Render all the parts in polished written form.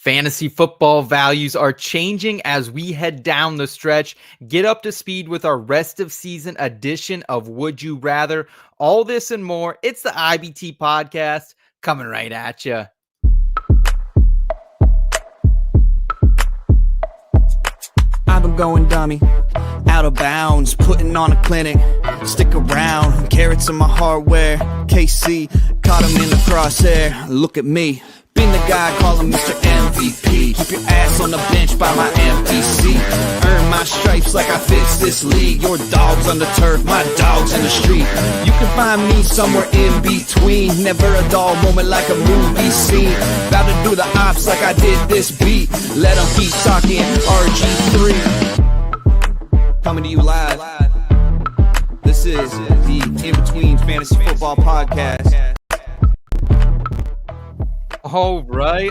Fantasy football values are changing as we head down the stretch. Get up to speed with our rest of season edition of Would You Rather. All this and more. It's the IBT podcast coming right at you. I've been going dummy, out of bounds, putting on a clinic. Stick around, carrots in my hardware. KC, caught him in the crosshair. Look at me, been the guy calling Mr. MVP. Keep your ass on the bench by my empty seat. Earn my stripes like I fix this league. Your dog's on the turf, my dog's in the street. You can find me somewhere in between. Never a dull moment like a movie scene. About to do the ops like I did this beat. Let them keep talking RG3. Coming to you live. This is the In Between Fantasy Football Podcast. All right.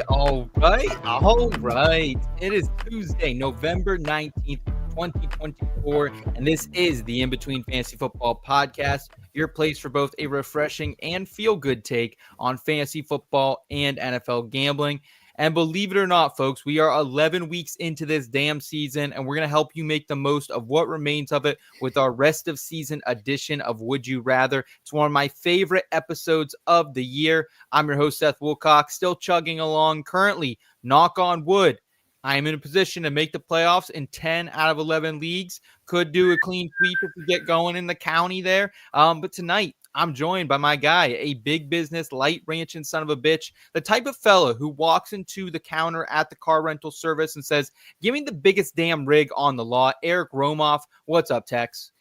It is Tuesday, November 19th, 2024, and this is the In Between Fantasy Football Podcast, your place for both a refreshing and feel-good take on fantasy football and NFL gambling. And believe it or not, folks, we are 11 weeks into this damn season, and we're going to help you make the most of what remains of it with our rest of season edition of Would You Rather. It's one of my favorite episodes of the year. I'm your host, Seth Wilcox, still chugging along. Currently, knock on wood, I am in a position to make the playoffs in 10 out of 11 leagues. Could do a clean sweep if we get going in the county there. But tonight, I'm joined by my guy, a big business, light ranching son of a bitch, the type of fella who walks into the counter at the car rental service and says, give me the biggest damn rig on the lot. Eric Romoff, what's up, Tex?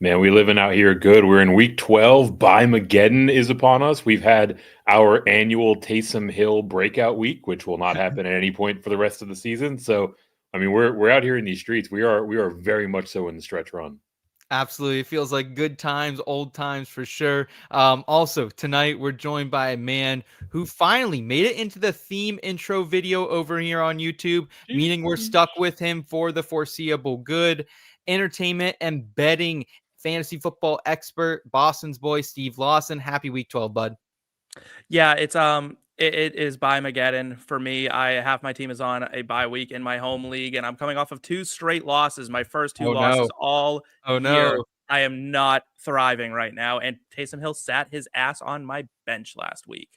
Man, we living out here good. We're in week 12. Buy-Mageddon is upon us. We've had our annual Taysom Hill breakout week, which will not happen at any point for the rest of the season. So, I mean, we're out here in these streets. We are very much so in the stretch run. Absolutely. It feels like good times, old times for sure. Also, tonight we're joined by a man who finally made it into the theme intro video over here on YouTube, meaning we're stuck with him for the foreseeable good. Entertainment and betting fantasy football expert, Boston's boy, Steve Lawson. Happy week 12, bud. Yeah, it is Buy-Mageddon for me. Half my team is on a bye week in my home league, and I'm coming off of 2 straight losses. My first 2 losses all year. No. I am not thriving right now, and Taysom Hill sat his ass on my bench last week.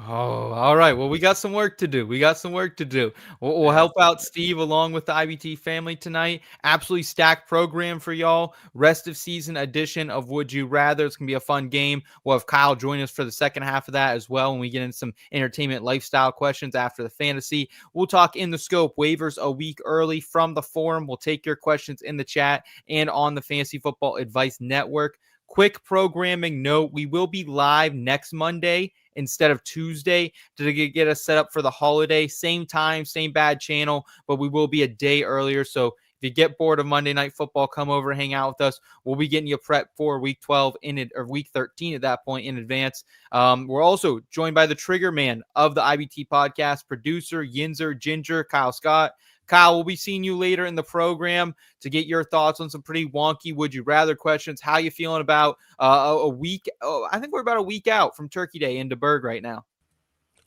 Oh, all right. Well, we got some work to do. We'll help out Steve along with the IBT family tonight. Absolutely stacked program for y'all. Rest of season edition of Would You Rather. It's going to be a fun game. We'll have Kyle join us for the second half of that as well when we get in some entertainment lifestyle questions after the fantasy. We'll talk in the scope waivers a week early from the forum. We'll take your questions in the chat and on the Fantasy Football Advice Network. Quick programming note, we will be live next Monday instead of Tuesday to get us set up for the holiday. Same time, same bad channel, but we will be a day earlier. So if you get bored of Monday Night Football, come over, hang out with us. We'll be getting you prepped for week 12 or week 13 at that point in advance. We're also joined by the trigger man of the IBT podcast, producer, Yinzer, Ginger, Kyle Scott. Kyle, we'll be seeing you later in the program to get your thoughts on some pretty wonky would you rather questions. How you feeling about a week? Oh, I think we're about a week out from Turkey Day into Berg right now.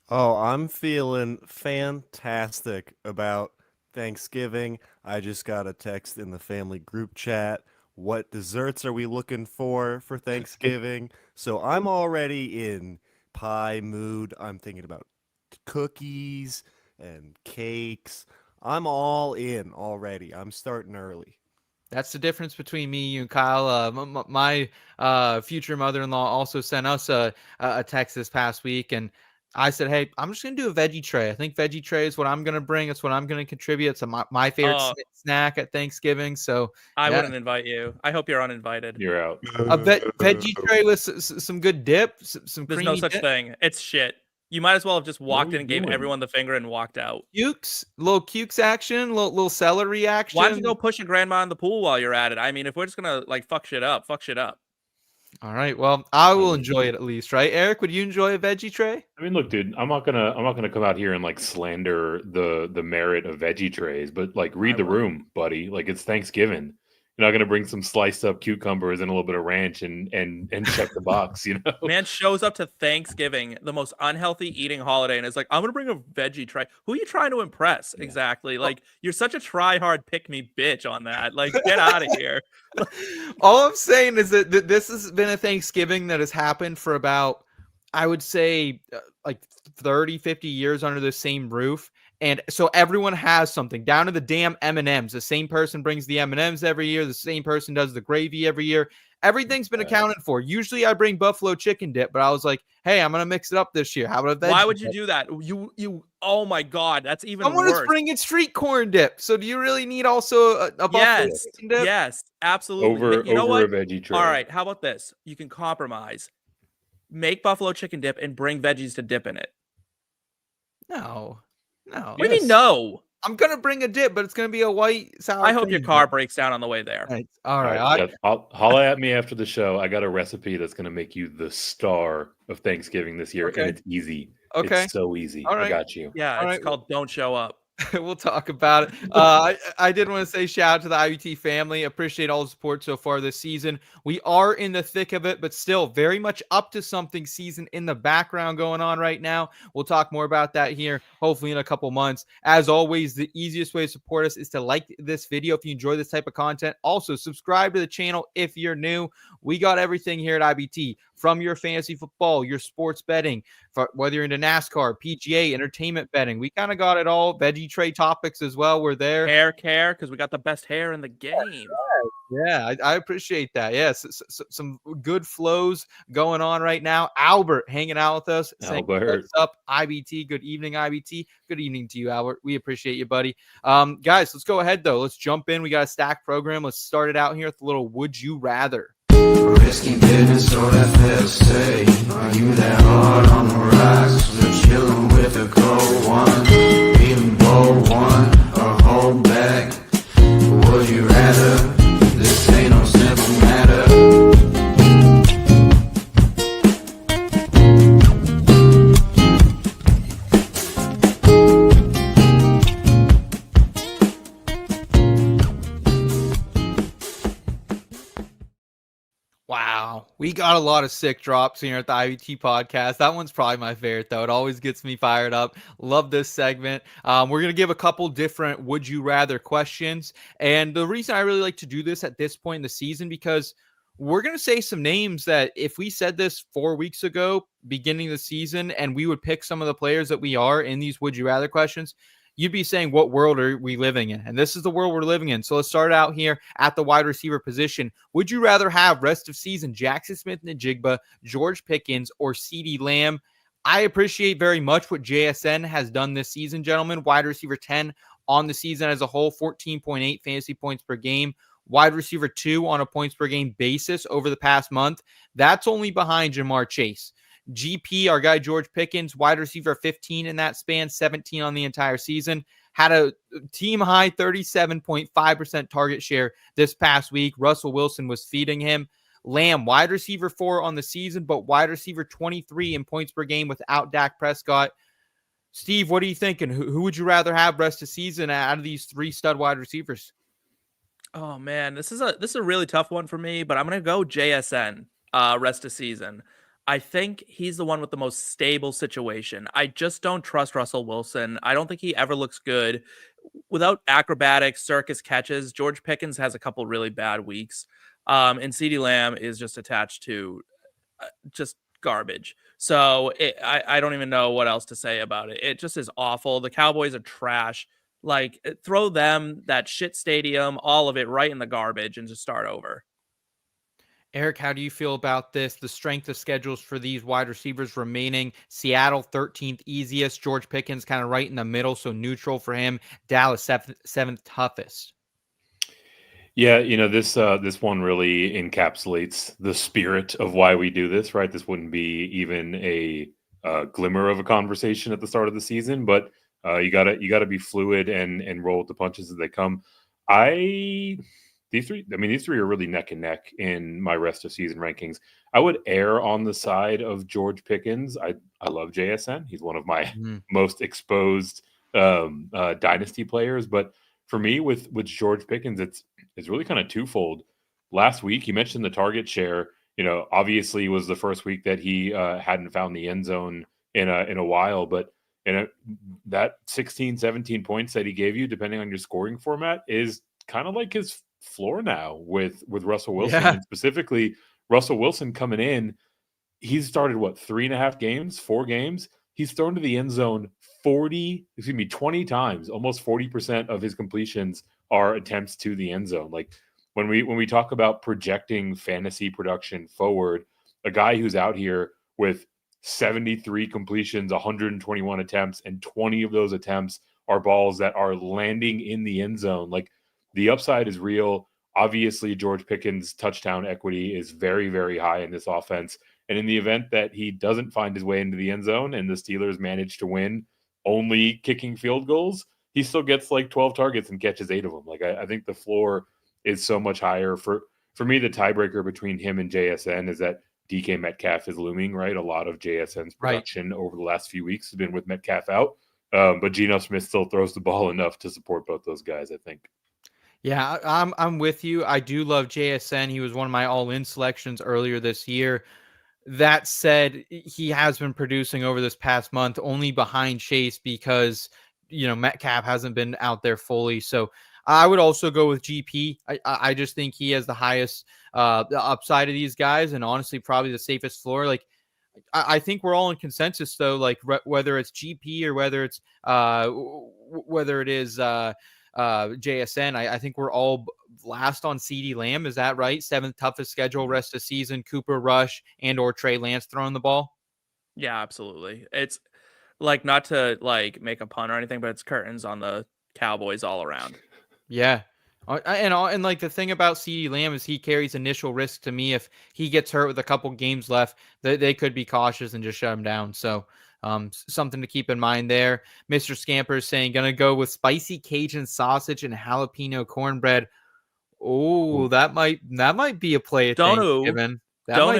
Oh, I'm feeling fantastic about Thanksgiving. I just got a text in the family group chat. What desserts are we looking for Thanksgiving? So I'm already in pie mood. I'm thinking about cookies and cakes. I'm all in already. I'm starting early. That's the difference between me, you, and Kyle. My future mother-in-law also sent us a text this past week, and I said, hey, I'm just going to do a veggie tray. I think veggie tray is what I'm going to bring. It's what I'm going to contribute. It's my favorite snack at Thanksgiving. So I wouldn't invite you. I hope you're uninvited. You're out. A veggie tray with some good dip, some There's creamy no such dip. thing. It's shit. You might as well have just walked in and gave everyone the finger and walked out. Little cukes action, little celery action. Why don't you go push your grandma in the pool while you're at it? I mean, if we're just going to fuck shit up. All right. Well, I will enjoy it at least, right? Eric, would you enjoy a veggie tray? I mean, look, dude, I'm not gonna come out here and slander the merit of veggie trays, but read the room, buddy. It's Thanksgiving. You're not going to bring some sliced up cucumbers and a little bit of ranch and check the box, you know? Man shows up to Thanksgiving, the most unhealthy eating holiday, and is like, I'm going to bring a veggie tray. Who are you trying to impress? Yeah. Exactly. Like, you're such a try-hard pick-me bitch on that. Like, get out of here. All I'm saying is that this has been a Thanksgiving that has happened for about, I would say, like 30, 50 years under the same roof. And so everyone has something, down to the damn M&Ms. The same person brings the M&Ms every year. The same person does the gravy every year. Everything's been accounted for. Usually I bring buffalo chicken dip, but I was like, hey, I'm going to mix it up this year. How about a veggie Why would you dip? do that? You oh my God, that's even Someone worse. is bringing street corn dip. So do you really need also a buffalo chicken dip? Yes, absolutely. You know over what? a veggie tray. All right, how about this? You can compromise. Make buffalo chicken dip and bring veggies to dip in it. No. What do you mean no? I'm going to bring a dip, but it's going to be a white sour I hope cream your car dip. breaks down on the way there. All right. Seth, holla at me after the show. I got a recipe that's going to make you the star of Thanksgiving this year, and it's easy. Okay. It's so easy. All right. I got you. Yeah, it's called Don't Show Up. We'll talk about it. I did want to say shout out to the IBT family. Appreciate all the support so far this season. We are in the thick of it, but still very much up to something season in the background going on right now. We'll talk more about that here, hopefully in a couple months. As always, the easiest way to support us is to like this video if you enjoy this type of content. Also, subscribe to the channel if you're new. We got everything here at IBT, from your fantasy football, your sports betting, whether you're into NASCAR, PGA, entertainment betting. We kind of got it all. Veggie tray topics as well. We're there. Hair care, because we got the best hair in the game. Yeah, I appreciate that. Yes, some good flows going on right now. Albert hanging out with us. Saying, what's up, IBT? Good evening, IBT. Good evening to you, Albert. We appreciate you, buddy. Guys, let's go ahead, though. Let's jump in. We got a stack program. Let's start it out here with a little Would You Rather. Risky business, or that fair to say. Are you that hard on the rocks? We're chilling with a cold one. Even bold one, or hold back. Would you rather? This ain't no simple matter. Wow, we got a lot of sick drops here at the IBT podcast. That one's probably my favorite, though. It always gets me fired up. Love this segment. We're going to give a couple different would you rather questions. And the reason I really like to do this at this point in the season, because we're going to say some names that if we said this 4 weeks ago, beginning of the season, and we would pick some of the players that we are in these would you rather questions, you'd be saying, what world are we living in? And this is the world we're living in. So let's start out here at the wide receiver position. Would you rather have rest of season Jaxon-Smith, Njigba, George Pickens, or CeeDee Lamb? I appreciate very much what JSN has done this season, gentlemen. Wide receiver 10 on the season as a whole, 14.8 fantasy points per game. Wide receiver 2 on a points per game basis over the past month. That's only behind Jamar Chase. GP, our guy George Pickens, wide receiver 15 in that span, 17 on the entire season. Had a team high 37.5% target share this past week. Russell Wilson was feeding him. Lamb, wide receiver 4 on the season, but wide receiver 23 in points per game without Dak Prescott. Steve, what are you thinking? Who would you rather have rest of season out of these 3 stud wide receivers? Oh man, this is a really tough one for me, but I'm gonna go JSN rest of season. I think he's the one with the most stable situation. I just don't trust Russell Wilson. I don't think he ever looks good. Without acrobatic circus catches, George Pickens has a couple really bad weeks. And CeeDee Lamb is just attached to just garbage. So I don't even know what else to say about it. It just is awful. The Cowboys are trash. Like, throw them, that shit stadium, all of it right in the garbage and just start over. Eric, how do you feel about this? The strength of schedules for these wide receivers remaining. Seattle, 13th easiest. George Pickens kind of right in the middle, so neutral for him. Dallas, 7th toughest. Yeah, this one really encapsulates the spirit of why we do this, right? This wouldn't be even a glimmer of a conversation at the start of the season, but you gotta be fluid and roll with the punches as they come. These three are really neck and neck in my rest of season rankings. I would err on the side of George Pickens. I love JSN. He's one of my most exposed dynasty players. But for me with George Pickens, it's really kind of twofold. Last week, you mentioned the target share. Obviously was the first week that he hadn't found the end zone in a while, but that 16, 17 points that he gave you, depending on your scoring format, is kind of like his floor now with Russell Wilson. Yeah. And specifically Russell Wilson coming in, he's started 4 games. He's thrown to the end zone 20 times. Almost 40% of his completions are attempts to the end zone. Like when we talk about projecting fantasy production forward, a guy who's out here with 73 completions, 121 attempts, and 20 of those attempts are balls that are landing in the end zone. Like the upside is real. Obviously, George Pickens' touchdown equity is very, very high in this offense. And in the event that he doesn't find his way into the end zone and the Steelers manage to win only kicking field goals, he still gets 12 targets and catches 8 of them. Like I think the floor is so much higher. For me, the tiebreaker between him and JSN is that DK Metcalf is looming, right? A lot of JSN's production over the last few weeks has been with Metcalf out. But Geno Smith still throws the ball enough to support both those guys, I think. Yeah, I'm with you. I do love JSN. He was one of my all-in selections earlier this year. That said, he has been producing over this past month only behind Chase because, Metcalf hasn't been out there fully. So I would also go with GP. I just think he has the highest upside of these guys and honestly probably the safest floor. Like I think we're all in consensus though, like whether it's GP or whether it is JSN. I think we're all last on CeeDee Lamb. Is that right? 7th toughest schedule rest of season. Cooper Rush and or Trey Lance throwing the ball. Yeah, absolutely. It's like, not to make a pun or anything, but it's curtains on the Cowboys all around. Yeah. And like the thing about CeeDee Lamb is he carries initial risk to me. If he gets hurt with a couple games left, they could be cautious and just shut him down. So something to keep in mind there. Mr. Scamper is saying, going to go with spicy Cajun sausage and jalapeno cornbread. Oh, that might be a play at Thanksgiving. Don't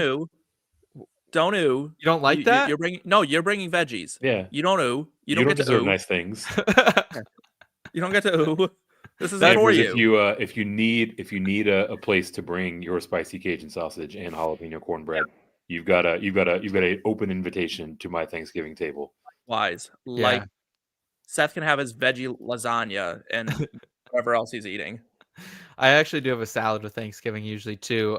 You don't like that? You're bringing veggies. Yeah. You don't get to deserve nice things. You don't get to This is for you. If you need a place to bring your spicy Cajun sausage and jalapeno cornbread, you've got an open invitation to my Thanksgiving table. Wise. Like Seth can have his veggie lasagna and whatever else he's eating. I actually do have a salad with Thanksgiving usually too.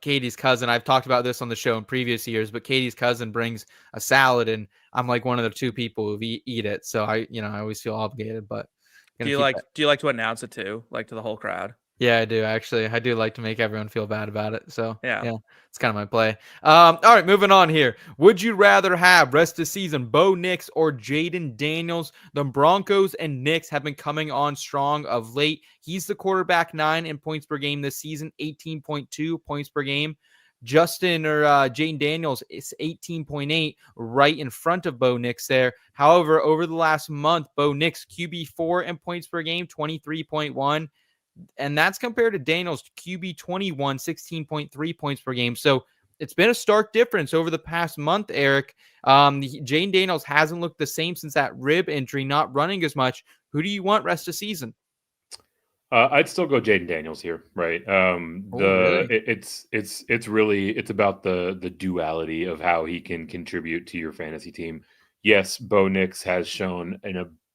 Katie's cousin, I've talked about this on the show in previous years, but Katie's cousin brings a salad and I'm like one of the 2 people who eat it. So I always feel obligated, but do you like to announce it too, like to the whole crowd? Yeah, I do actually. I do like to make everyone feel bad about it. So yeah, it's kind of my play. All right, moving on here. Would you rather have rest of season Bo Nix or Jayden Daniels? The Broncos and Knicks have been coming on strong of late. He's the quarterback 9 in points per game this season, 18.2 points per game. Jayden Daniels is 18.8, right in front of Bo Nix there. However, over the last month, Bo Nix QB4 in points per game, 23.1. And that's compared to Daniels QB 21, 16.3 points per game. So it's been a stark difference over the past month, Eric. Jayden Daniels hasn't looked the same since that rib injury, not running as much. Who do you want rest of season? I'd still go Jayden Daniels here, right? Really? It's really about the duality of how he can contribute to your fantasy team. Yes, Bo Nix has shown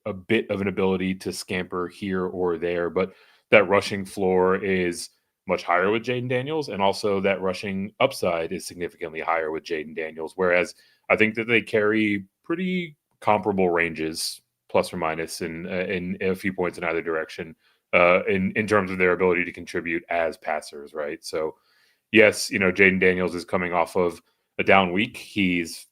a bit of an ability to scamper here or there, but that rushing floor is much higher with Jayden Daniels, and also that rushing upside is significantly higher with Jayden Daniels. Whereas I think that they carry pretty comparable ranges, plus or minus, in a few points in either direction, in terms of their ability to contribute as passers, right? So, yes, Jayden Daniels is coming off of a down week. He's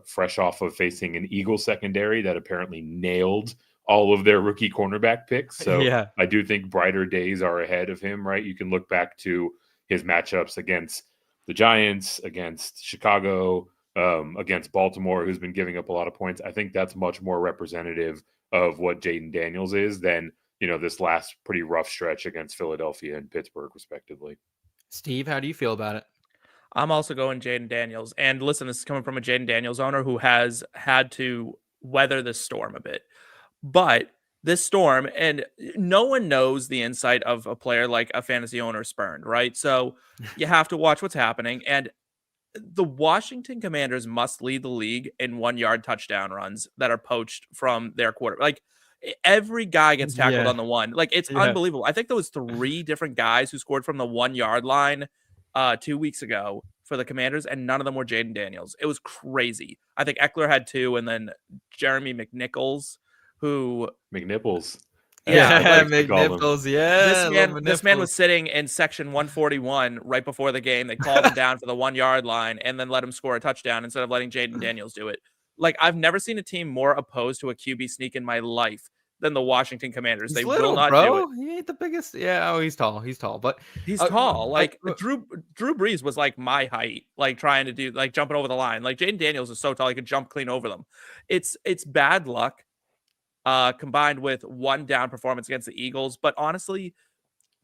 fresh off of facing an Eagles secondary that apparently nailed all of their rookie cornerback picks. So I do think brighter days are ahead of him, right? You can look back to his matchups against the Giants, against Chicago, against Baltimore, who's been giving up a lot of points. I think that's much more representative of what Jayden Daniels is than, this last pretty rough stretch against Philadelphia and Pittsburgh, respectively. Steve, how do you feel about it? I'm also going Jayden Daniels. And listen, this is coming from a Jayden Daniels owner who has had to weather this storm a bit. But this storm, and no one knows the insight of a player like a fantasy owner spurned, right? So you have to watch what's happening. And the Washington Commanders must lead the league in 1-yard touchdown runs that are poached from their quarter. Like every guy gets tackled on the one. Like it's unbelievable. I think there was 3 different guys who scored from the 1-yard line 2 weeks ago for the Commanders, and none of them were Jayden Daniels. It was crazy. I think Eckler had 2, and then Jeremy McNichols, who McNipples. Yeah, McNipples. Yeah, this man was sitting in section 141 right before the game. They called him down for the 1-yard line and then let him score a touchdown instead of letting Jayden Daniels do it. Like, I've never seen a team more opposed to a QB sneak in my life than the Washington Commanders. They will not do it. He ain't the biggest. Yeah, oh, he's tall, but he's tall. Like Drew Brees was like my height, like trying to do like jumping over the line. Like Jayden Daniels is so tall he could jump clean over them. It's bad luck. Combined with 1 down performance against the Eagles. But honestly,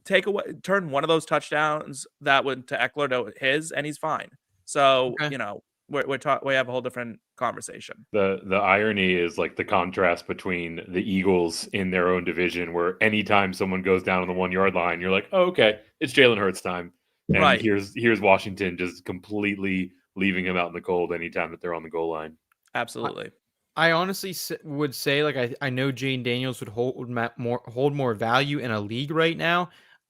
turn one of those touchdowns that went to Eckler to his, and he's fine. So, okay. We have a whole different conversation. The irony is like the contrast between the Eagles in their own division, where anytime someone goes down on the 1-yard line, you're like, oh, okay, it's Jalen Hurts time. And right. Here's Washington just completely leaving him out in the cold anytime that they're on the goal line. Absolutely. I honestly would say, like, I know Jayden Daniels would hold more value in a league right now.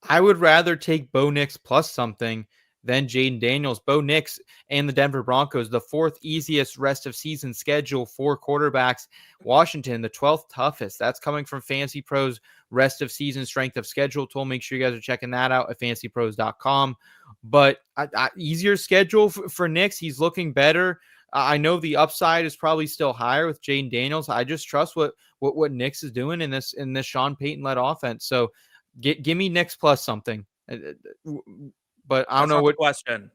I would rather take Bo Nix plus something than Jayden Daniels. Bo Nix and the Denver Broncos, the 4th easiest rest of season schedule for quarterbacks. Washington, the 12th toughest. That's coming from Fantasy Pros rest of season strength of schedule tool. Make sure you guys are checking that out at fantasypros.com. But easier schedule for Nix. He's looking better. I know the upside is probably still higher with Jayden Daniels. I just trust what Nix is doing in this Sean Payton-led offense. So give me Nix plus something. But I don't know what question.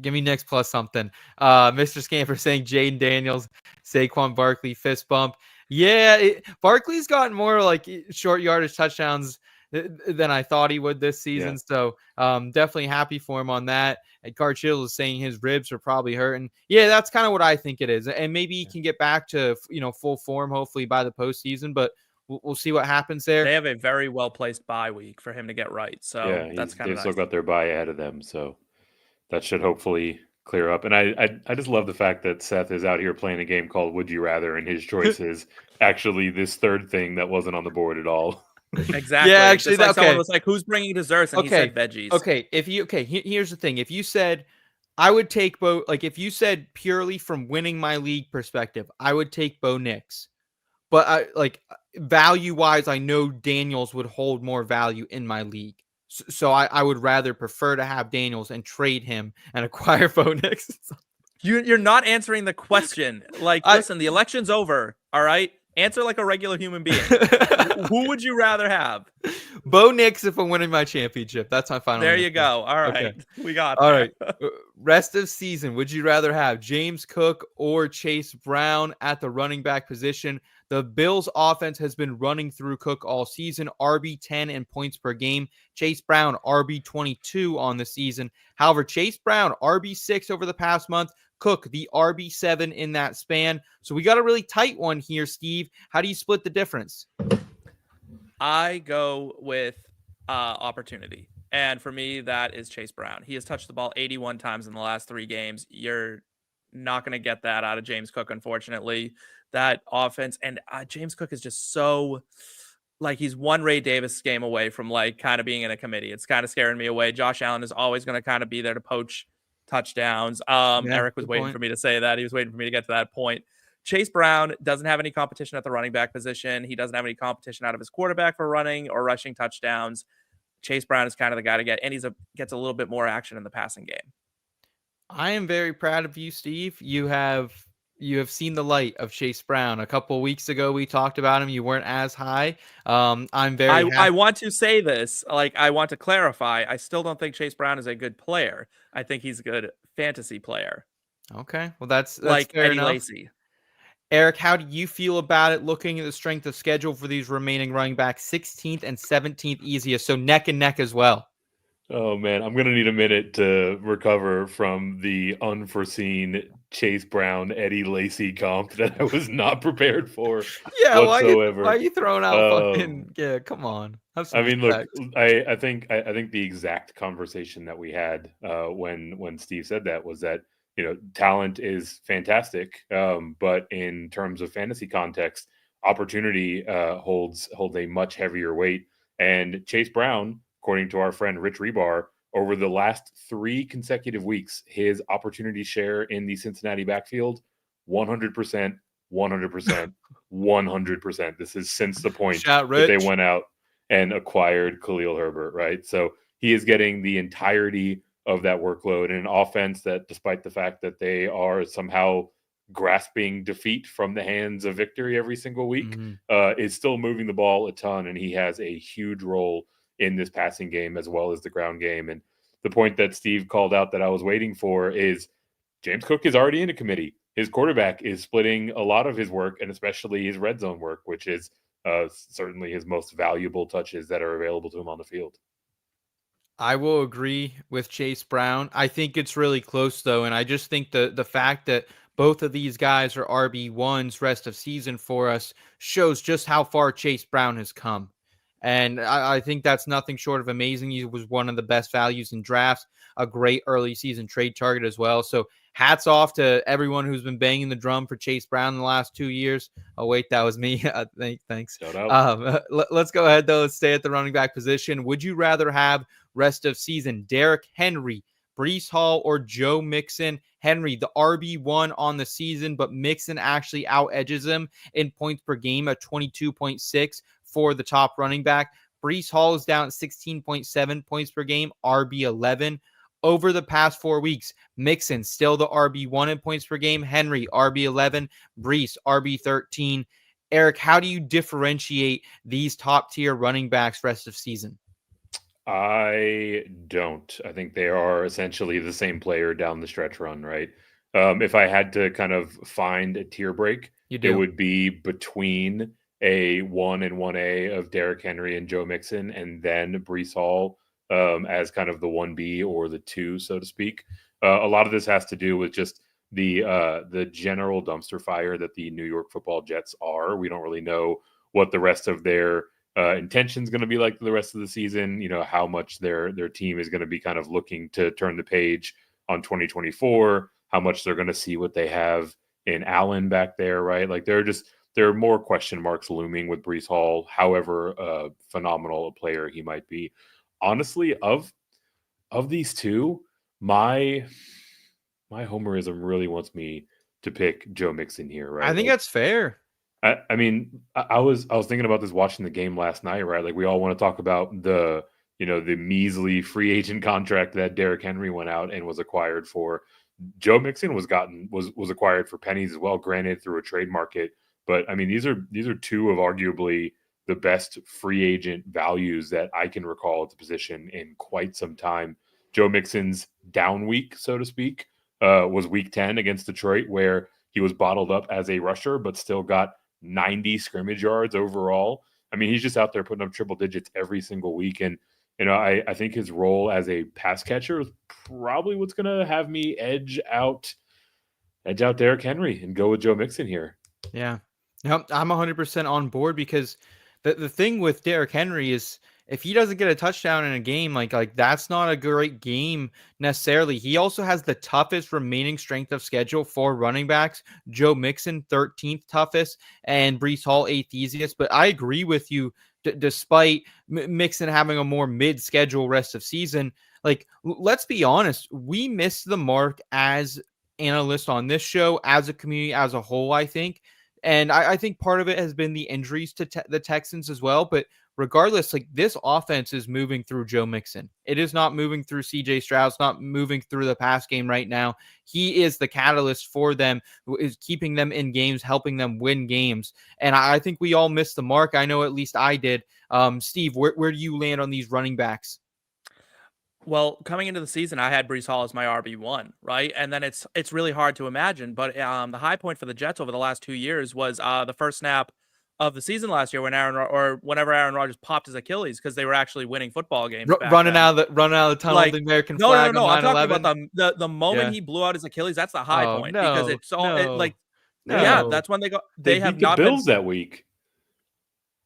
Give me Nix plus something. Mr. Scamper saying Jayden Daniels, Saquon Barkley fist bump. Yeah, Barkley's gotten more like short yardage touchdowns than I thought he would this season. Yeah. So definitely happy for him on that. And Carchill is saying his ribs are probably hurting. Yeah, that's kind of what I think it is. And maybe he can get back to full form hopefully by the postseason, but we'll see what happens there. They have a very well placed bye week for him to get right. So yeah, that's kind of nice. They've still got their bye ahead of them. So that should hopefully clear up. And I just love the fact that Seth is out here playing a game called Would You Rather, and his choice is actually this third thing that wasn't on the board at all. Exactly. Yeah, actually, like someone was like, "Who's bringing desserts?" And he said veggies. Okay, here's the thing. If you said, I would take Bo, like if you said purely from winning my league perspective, I would take Bo Nix. But I like value wise, I know Daniels would hold more value in my league. So I would rather prefer to have Daniels and trade him and acquire Bo Nix. You're not answering the question. Like, listen, the election's over. All right. Answer like a regular human being. Who would you rather have? Bo Nix if I'm winning my championship. That's my final There answer. you go. All right. Okay. We got All right. Rest of season, would you rather have James Cook or Chase Brown at the running back position? The Bills offense has been running through Cook all season, RB10 in points per game. Chase Brown, RB22 on the season. However, Chase Brown, RB6 over the past month. Cook, the RB7 in that span. So we got a really tight one here, Steve. How do you split the difference? I go with opportunity. And for me, that is Chase Brown. He has touched the ball 81 times in the last 3 games. You're not going to get that out of James Cook, unfortunately. That offense. And James Cook is just so, like, he's one Ray Davis game away from, like, kind of being in a committee. It's kind of scaring me away. Josh Allen is always going to kind of be there to poach touchdowns. Eric was waiting for me to say that. He was waiting for me to get to that point. Chase Brown doesn't have any competition at the running back position. He doesn't have any competition out of his quarterback for running or rushing touchdowns. Chase Brown is kind of the guy to get, and gets a little bit more action in the passing game. I am very proud of you, Steve. You have seen the light of Chase Brown. A couple of weeks ago, we talked about him. You weren't as high. I'm very happy. I want to say this. Like, I want to clarify. I still don't think Chase Brown is a good player. I think he's a good fantasy player. Okay. Well, that's like fair Eddie enough. Lacy. Eric, how do you feel about it looking at the strength of schedule for these remaining running backs? 16th and 17th easiest, so neck and neck as well. Oh, man, I'm going to need a minute to recover from the unforeseen Chase Brown, Eddie Lacy comp that I was not prepared for Yeah, whatsoever. why are you throwing out fucking yeah, come on. Have some I mean, look, respect. I think the exact conversation that we had when Steve said that was that talent is fantastic, but in terms of fantasy context, opportunity holds a much heavier weight. And Chase Brown, according to our friend Rich Rebar, over the last 3 consecutive weeks, his opportunity share in the Cincinnati backfield, 100%, 100%, 100%. This is since the point Shout that they Rich. went out and acquired Khalil Herbert, right? So he is getting the entirety of that workload in an offense that, despite the fact that they are somehow grasping defeat from the hands of victory every single week, is still moving the ball a ton, and he has a huge role in this passing game as well as the ground game. And the point that Steve called out that I was waiting for is James Cook is already in a committee. His quarterback is splitting a lot of his work, and especially his red zone work, which is certainly his most valuable touches that are available to him on the field. I will agree with Chase Brown. I think it's really close though, and I just think the fact that both of these guys are RB1s rest of season for us shows just how far Chase Brown has come. And I think that's nothing short of amazing. He was one of the best values in drafts, a great early season trade target as well. So hats off to everyone who's been banging the drum for Chase Brown in the last 2 years. Oh, wait, that was me. Thanks. Shout out. Let's go ahead, though. Let's stay at the running back position. Would you rather have rest of season Derrick Henry, Breece Hall, or Joe Mixon? Henry, the RB1 on the season, but Mixon actually out edges him in points per game at 22.6 for the top running back. Breece Hall is down at 16.7 points per game, RB11. Over the past 4 weeks, Mixon still the RB1 in points per game, Henry RB11, Breece RB13. Eric, how do you differentiate these top tier running backs rest of season? I don't. I think they are essentially the same player down the stretch run, right? If I had to kind of find a tier break, it would be between a 1 and 1A of Derrick Henry and Joe Mixon, and then Breece Hall as kind of the 1B or the 2, so to speak. A lot of this has to do with just the general dumpster fire that the New York Football Jets are. We don't really know what the rest of their intention is going to be like the rest of the season. How much their team is going to be kind of looking to turn the page on 2024. How much they're going to see what they have in Allen back there, right? Like there are more question marks looming with Breece Hall, however phenomenal a player he might be. Honestly, of these two, my homerism really wants me to pick Joe Mixon here, right? I think that's fair. I mean, I was thinking about this watching the game last night, right? Like we all want to talk about the measly free agent contract that Derrick Henry went out and was acquired for. Joe Mixon was acquired for pennies as well, granted through a trade market. But I mean, these are two of arguably the best free agent values that I can recall at the position in quite some time. Joe Mixon's down week, so to speak, was week 10 against Detroit, where he was bottled up as a rusher, but still got 90 scrimmage yards overall. I mean, he's just out there putting up triple digits every single week. And, I think his role as a pass catcher is probably what's going to have me edge out Derrick Henry and go with Joe Mixon here. Yeah. No, I'm 100% on board because the thing with Derrick Henry is if he doesn't get a touchdown in a game, like that's not a great game necessarily. He also has the toughest remaining strength of schedule for running backs. Joe Mixon, 13th toughest, and Breece Hall, 8th easiest. But I agree with you, despite Mixon having a more mid-schedule rest of season. Like, let's be honest, we missed the mark as analysts on this show, as a community, as a whole, I think. And I think part of it has been the injuries to the Texans as well. But regardless, like this offense is moving through Joe Mixon. It is not moving through CJ Stroud. It's not moving through the pass game right now. He is the catalyst for them, who is keeping them in games, helping them win games. And I think we all missed the mark. I know at least I did. Steve, where do you land on these running backs? Well, coming into the season, I had Breece Hall as my RB1, right? And then it's really hard to imagine. But the high point for the Jets over the last 2 years was the first snap of the season last year when whenever Aaron Rodgers popped his Achilles because they were actually winning football games back running then. out of the tunnel of Like, the American no, flag on I'm talking 9/11. about the moment Yeah. he blew out his Achilles. That's the high Oh point because no, it's all like, yeah, no. that's when They have beat the not Bills been. that week.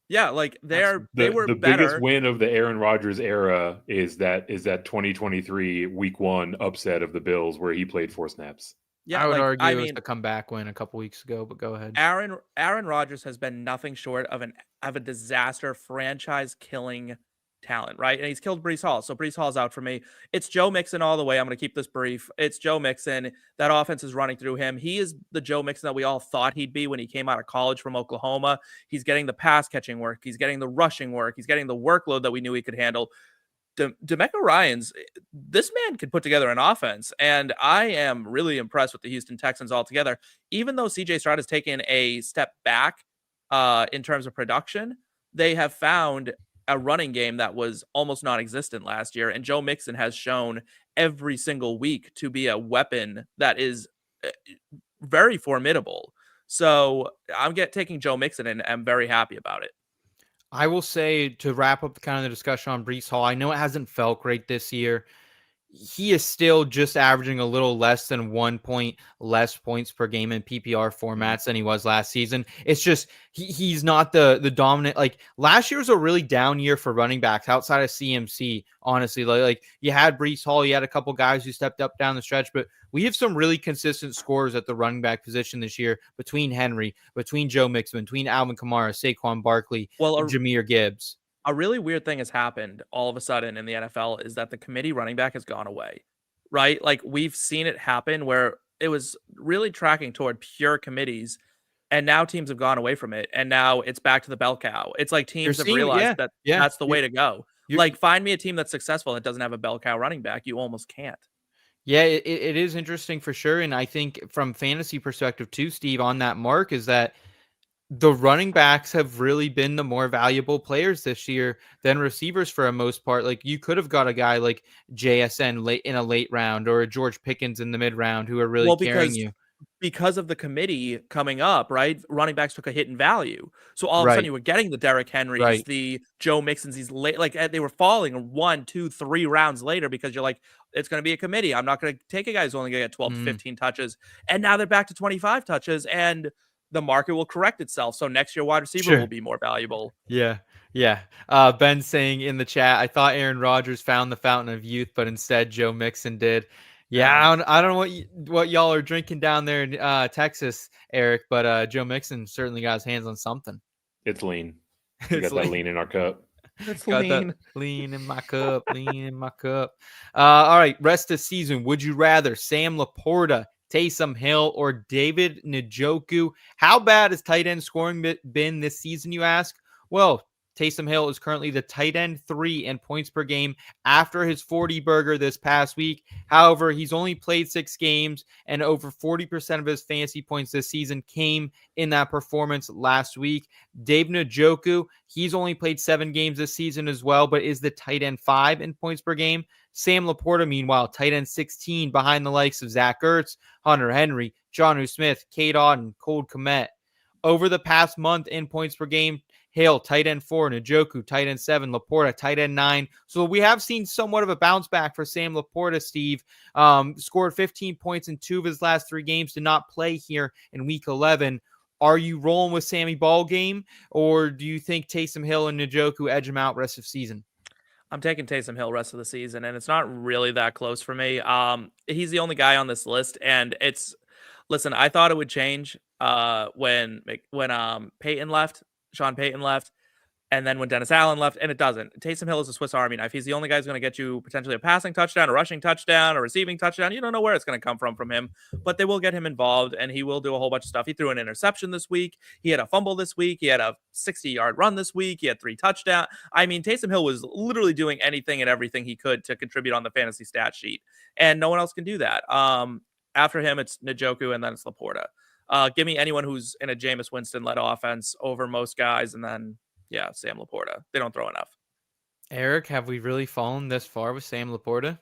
Yeah, like they were The better. biggest win of the Aaron Rodgers era is that 2023 week 1 upset of the Bills where he played 4 snaps. Yeah, I would like argue I it was mean, the comeback win a couple weeks ago, but go ahead. Aaron Rodgers has been nothing short of a disaster, franchise killing talent, right? And he's killed Breece Hall. So Breece Hall's out for me. It's Joe Mixon all the way. I'm going to keep this brief. It's Joe Mixon. That offense is running through him. He is the Joe Mixon that we all thought he'd be when he came out of college from Oklahoma. He's getting the pass catching work. He's getting the rushing work. He's getting the workload that we knew he could handle. DeMeco Ryans, this man could put together an offense, and I am really impressed with the Houston Texans altogether. Even though CJ Stroud has taken a step back in terms of production, they have found a running game that was almost non-existent last year, and Joe Mixon has shown every single week to be a weapon that is very formidable. So I'm taking Joe Mixon, and I'm very happy about it. I will say, to wrap up kind of the discussion on Breece Hall, I know it hasn't felt great this year. He is still just averaging a little less than 1 point less points per game in PPR formats than he was last season. It's just he's not the dominant. Like last year was a really down year for running backs outside of CMC. Honestly, like you had Breece Hall, you had a couple guys who stepped up down the stretch, but we have some really consistent scores at the running back position this year between Henry, between Joe Mixon, between Alvin Kamara, Saquon Barkley, and Jahmyr Gibbs. A really weird thing has happened all of a sudden in the NFL is that the committee running back has gone away, right? Like we've seen it happen where it was really tracking toward pure committees, and now teams have gone away from it, and now it's back to the bell cow. It's like teams have realized that that's the way to go. Like find me a team that's successful that doesn't have a bell cow running back. You almost can't. Yeah, it is interesting for sure. And I think from fantasy perspective too, Steve, on that mark is that the running backs have really been the more valuable players this year than receivers for a most part. Like you could have got a guy like JSN late in a late round or a George Pickens in the mid round who are really carrying you. Because of the committee coming up, right? Running backs took a hit in value. So all of a sudden you were getting the Derrick Henrys, the Joe Mixons, these late, like they were falling 1, 2, 3 rounds later because you're like, it's going to be a committee. I'm not going to take a guy who's only going to get 12 to 15 touches. And now they're back to 25 touches and the market will correct itself. So next year wide receiver will be more valuable. Yeah. Ben saying in the chat, I thought Aaron Rodgers found the fountain of youth, but instead Joe Mixon did. Yeah, I don't know what y'all are drinking down there in Texas, Eric, but Joe Mixon certainly got his hands on something. It's lean. We got that lean in our cup. It's lean. Lean in my cup. Lean in my cup. All right, rest of season. Would you rather Sam LaPorta, Taysom Hill, or David Njoku? How bad has tight end scoring been this season, you ask? Well, Taysom Hill is currently the tight end 3 in points per game after his 40-burger this past week. However, he's only played 6 games, and over 40% of his fantasy points this season came in that performance last week. Dave Njoku, he's only played 7 games this season as well, but is the tight end 5 in points per game. Sam LaPorta, meanwhile, tight end 16 behind the likes of Zach Ertz, Hunter Henry, Jaxon-Smith, Cade Otton, Cole Kmet. Over the past month in points per game, Hill, tight end 4, Njoku, tight end 7, LaPorta, tight end 9. So we have seen somewhat of a bounce back for Sam LaPorta, Steve. Scored 15 points in 2 of his last 3 games, did not play here in week 11. Are you rolling with Sammy Ball game, or do you think Taysom Hill and Njoku edge him out rest of season? I'm taking Taysom Hill rest of the season, and it's not really that close for me. He's the only guy on this list, and it's listen. I thought it would change when Peyton left, Sean Payton left, and then when Dennis Allen left, and it doesn't. Taysom Hill is a Swiss Army knife. He's the only guy who's going to get you potentially a passing touchdown, a rushing touchdown, a receiving touchdown. You don't know where it's going to come from him, but they will get him involved, and he will do a whole bunch of stuff. He threw an interception this week. He had a fumble this week. He had a 60-yard run this week. He had 3 touchdowns. I mean, Taysom Hill was literally doing anything and everything he could to contribute on the fantasy stat sheet, and no one else can do that. After him, it's Njoku, and then it's LaPorta. Give me anyone who's in a Jameis Winston-led offense over most guys, and then Sam LaPorta. They don't throw enough. Eric, have we really fallen this far with Sam LaPorta?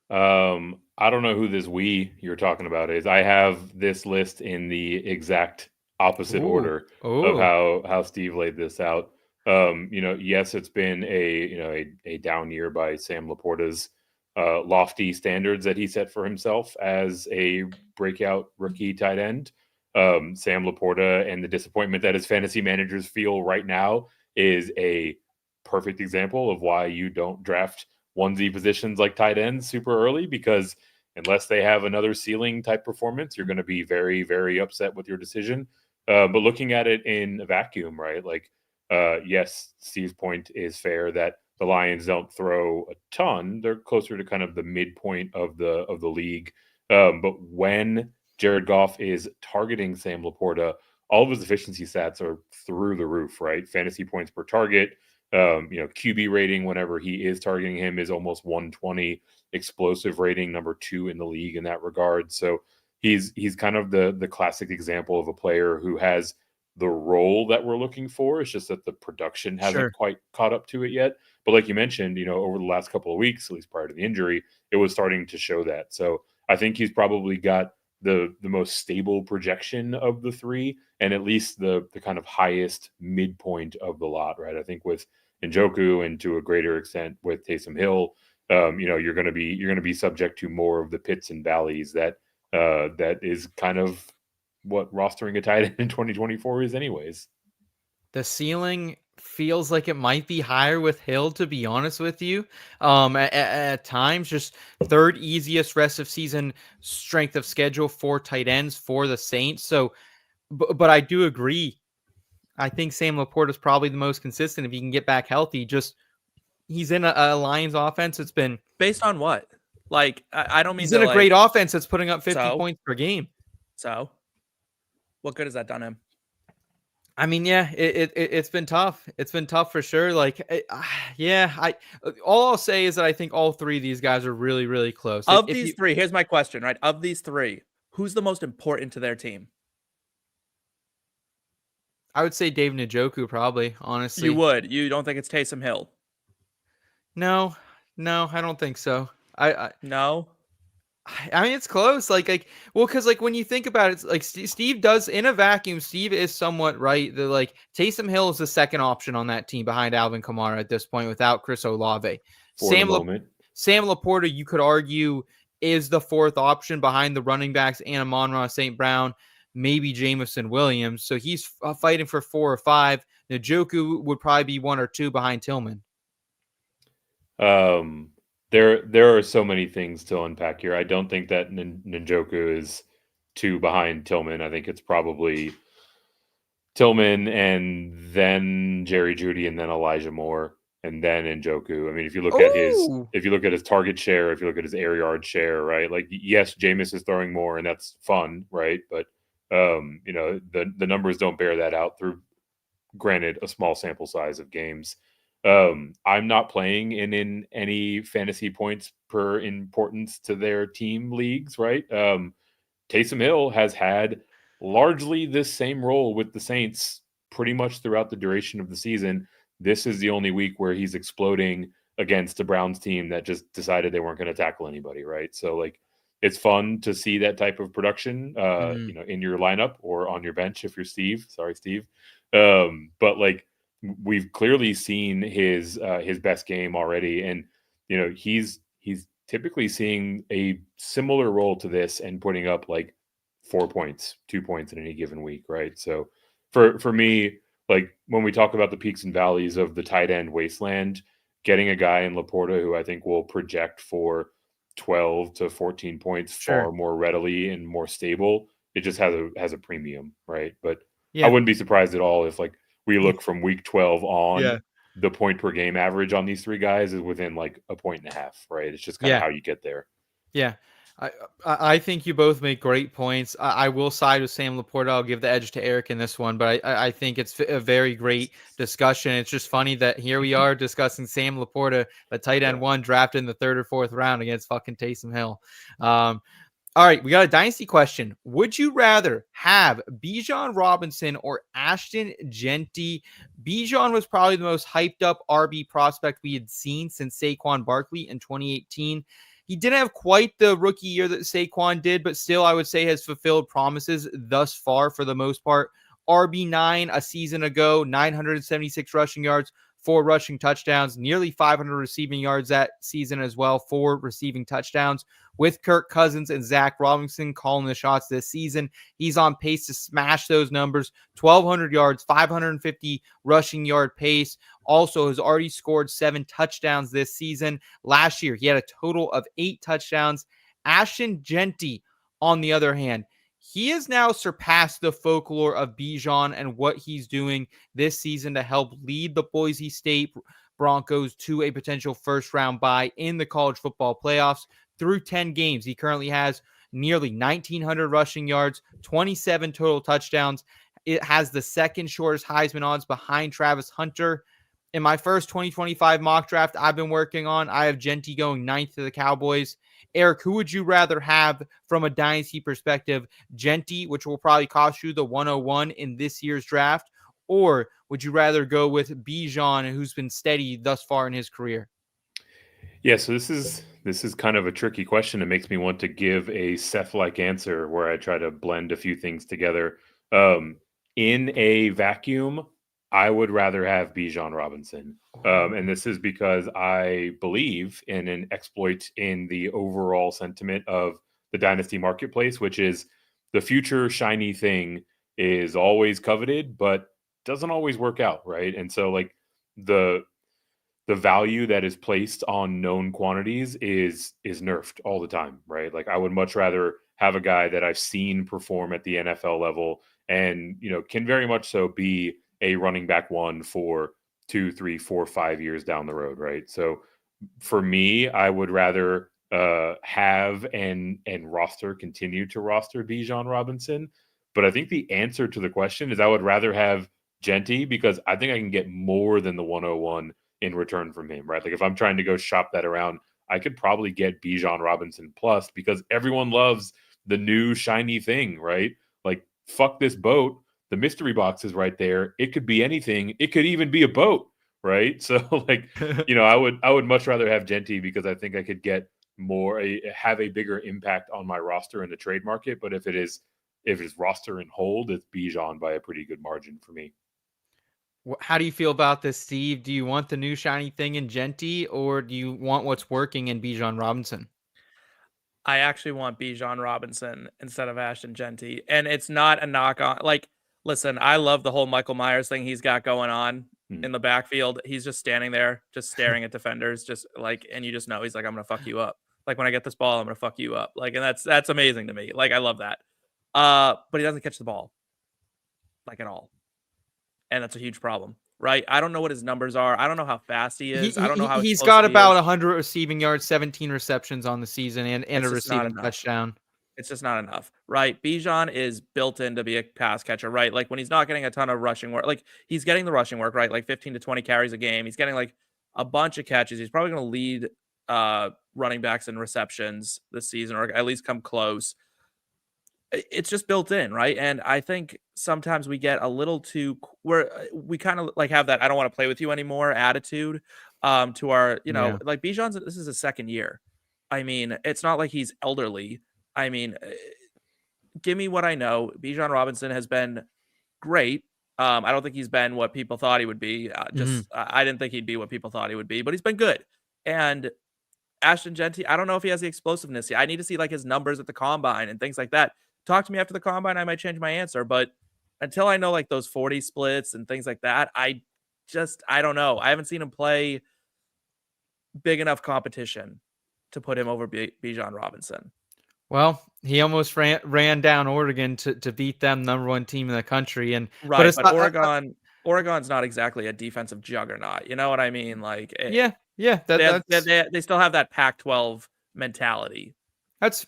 I don't know who this you're talking about is. I have this list in the exact opposite order of how Steve laid this out. Yes, it's been a down year by Sam LaPorta's lofty standards that he set for himself as a breakout rookie tight end. Sam LaPorta and the disappointment that his fantasy managers feel right now is a perfect example of why you don't draft onesie positions like tight ends super early, because unless they have another ceiling type performance, you're going to be very, very upset with your decision. But looking at it in a vacuum, right? Like, yes, Steve's point is fair that the Lions don't throw a ton. They're closer to kind of the midpoint of the league. But when Jared Goff is targeting Sam LaPorta, all of his efficiency stats are through the roof, right? Fantasy points per target, QB rating whenever he is targeting him is almost 120. Explosive rating, number 2 in the league in that regard. So he's kind of the classic example of a player who has the role that we're looking for. It's just that the production hasn't quite caught up to it yet. But like you mentioned, over the last couple of weeks, at least prior to the injury, it was starting to show that. So I think he's probably got the most stable projection of the three, and at least the kind of highest midpoint of the lot, right? I think with Njoku and to a greater extent with Taysom Hill, you're going to be subject to more of the pits and valleys that is kind of what rostering a tight end in 2024 is anyways. The ceiling feels like it might be higher with Hill, to be honest with you. At times, just third easiest rest of season strength of schedule for tight ends for the Saints. So, but I do agree. I think Sam LaPorta is probably the most consistent if he can get back healthy. Just he's in a Lions offense. It's been based on what? Like, I don't mean he's in a great offense that's putting up 50 points per game. So, what good has that done him? I mean, yeah, it's been tough. It's been tough for sure. Like, all I'll say is that I think all three of these guys are really, really close. Of these three, here's my question, right? Of these three, who's the most important to their team? I would say Dave Njoku, probably, honestly. You would? You don't think it's Taysom Hill? No, I don't think so. No? I mean, it's close. Because when you think about it, like Steve does in a vacuum, Steve is somewhat right. Taysom Hill is the second option on that team behind Alvin Kamara at this point without Chris Olave. Sam LaPorta, you could argue, is the fourth option behind the running backs, Amon-Ra St. Brown, maybe Jameson Williams. So he's fighting for 4 or 5. Njoku would probably be 1 or 2 behind Tillman. There are so many things to unpack here. I don't think that Njoku is 2 behind Tillman. I think it's probably Tillman and then Jerry Jeudy and then Elijah Moore and then Njoku. I mean, if you look at his target share, if you look at his air yard share, right? Like, yes, Jameis is throwing more and that's fun, right? But the numbers don't bear that out through, granted, a small sample size of games. I'm not playing in any fantasy points per importance to their team leagues, right? Taysom Hill has had largely this same role with the Saints pretty much throughout the duration of the season. This is the only week where he's exploding against a Browns team that just decided they weren't going to tackle anybody, right? So, like, it's fun to see that type of production, in your lineup or on your bench if you're Steve. Sorry, Steve. But like, we've clearly seen his best game already, and he's typically seeing a similar role to this and putting up like 4 points, 2 points in any given week, right? So for me, like, when we talk about the peaks and valleys of the tight end wasteland, getting a guy in LaPorta who I think will project for 12 to 14 points far more readily and more stable, it just has a premium, right? But I wouldn't be surprised at all if, like, we look from week 12 on, the point per game average on these three guys is within like 1.5 points, right? It's just kind of how you get there. Yeah. I think you both make great points. I will side with Sam LaPorta. I'll give the edge to Eric in this one, but I think it's a very great discussion. It's just funny that here we are discussing Sam LaPorta, the tight end 1 drafted in the 3rd or 4th round against fucking Taysom Hill. All right, we got a dynasty question. Would you rather have Bijan Robinson or Ashton Jeanty? Bijan was probably the most hyped up RB prospect we had seen since Saquon Barkley in 2018. He didn't have quite the rookie year that Saquon did, but still I would say has fulfilled promises thus far for the most part RB9 a season ago, 976 rushing yards, 4 rushing touchdowns, nearly 500 receiving yards that season as well, 4 receiving touchdowns. With Kirk Cousins and Zach Robinson calling the shots this season, he's on pace to smash those numbers. 1,200 yards, 550 rushing yard pace. Also has already scored 7 touchdowns this season. Last year, he had a total of 8 touchdowns. Ashton Jeanty, on the other hand, he has now surpassed the folklore of Bijan and what he's doing this season to help lead the Boise State Broncos to a potential first-round bye in the college football playoffs. Through 10 games, he currently has nearly 1,900 rushing yards, 27 total touchdowns. It has the second shortest Heisman odds behind Travis Hunter. In my first 2025 mock draft I've been working on, I have Jeanty going 9th to the Cowboys. Eric, who would you rather have from a dynasty perspective? Jeanty, which will probably cost you the 101 in this year's draft, or would you rather go with Bijan, who's been steady thus far in his career? Yeah, so this is kind of a tricky question. It makes me want to give a Seth-like answer where I try to blend a few things together. In a vacuum, I would rather have Bijan Robinson. And this is because I believe in an exploit in the overall sentiment of the dynasty marketplace, which is the future shiny thing is always coveted, but doesn't always work out, right? And so like the value that is placed on known quantities is nerfed all the time, right? Like I would much rather have a guy that I've seen perform at the NFL level and, can very much so be a running back one for 2, 3, 4, 5 years down the road, right? So for me, I would rather have and continue to roster Bijan Robinson. But I think the answer to the question is I would rather have Jeanty because I think I can get more than the 101 in return from him, right? Like if I'm trying to go shop that around, I could probably get Bijan Robinson plus because everyone loves the new shiny thing, right? Like fuck this boat. The mystery box is right there. It could be anything. It could even be a boat, right? So like, I would much rather have Jeanty because I think I could get more, have a bigger impact on my roster in the trade market. But if it is roster and hold, it's Bijan by a pretty good margin for me. How do you feel about this, Steve? Do you want the new shiny thing in Jeanty, or do you want what's working in Bijan Robinson? I actually want Bijan Robinson instead of Ashton Jeanty. And it's not a knock on, like, listen, I love the whole Michael Myers thing he's got going on in the backfield. He's just standing there, just staring at defenders, just like, and you just know he's like, I'm going to fuck you up. Like when I get this ball, I'm going to fuck you up. Like, and that's amazing to me. Like, I love that. But he doesn't catch the ball like at all. And that's a huge problem, right? I don't know what his numbers are. I don't know how fast he is. I don't know how he's got about 100 receiving yards, 17 receptions on the season, and a receiving touchdown. It's just not enough, right? Bijan is built in to be a pass catcher, right? Like when he's not getting a ton of rushing work, like he's getting the rushing work, right? Like 15 to 20 carries a game. He's getting like a bunch of catches. He's probably going to lead running backs in receptions this season, or at least come close. It's just built in, right? And I think sometimes we get a little too where we kind of like have that I don't want to play with you anymore attitude to our, like Bijan's, this is his second year. I mean, it's not like he's elderly. I mean, give me what I know. Bijan Robinson has been great. I don't think he's been what people thought he would be. I didn't think he'd be what people thought he would be, but he's been good. And Ashton Jeanty, I don't know if he has the explosiveness yet. I need to see like his numbers at the combine and things like that. Talk to me after the combine. I might change my answer, but until I know like those 40 splits and things like that, I don't know. I haven't seen him play big enough competition to put him over Bijan Robinson. Well, he almost ran down Oregon to beat them, #1 team in the country, and right. But Oregon's not exactly a defensive juggernaut. You know what I mean? Like, they still have that Pac-12 mentality. That's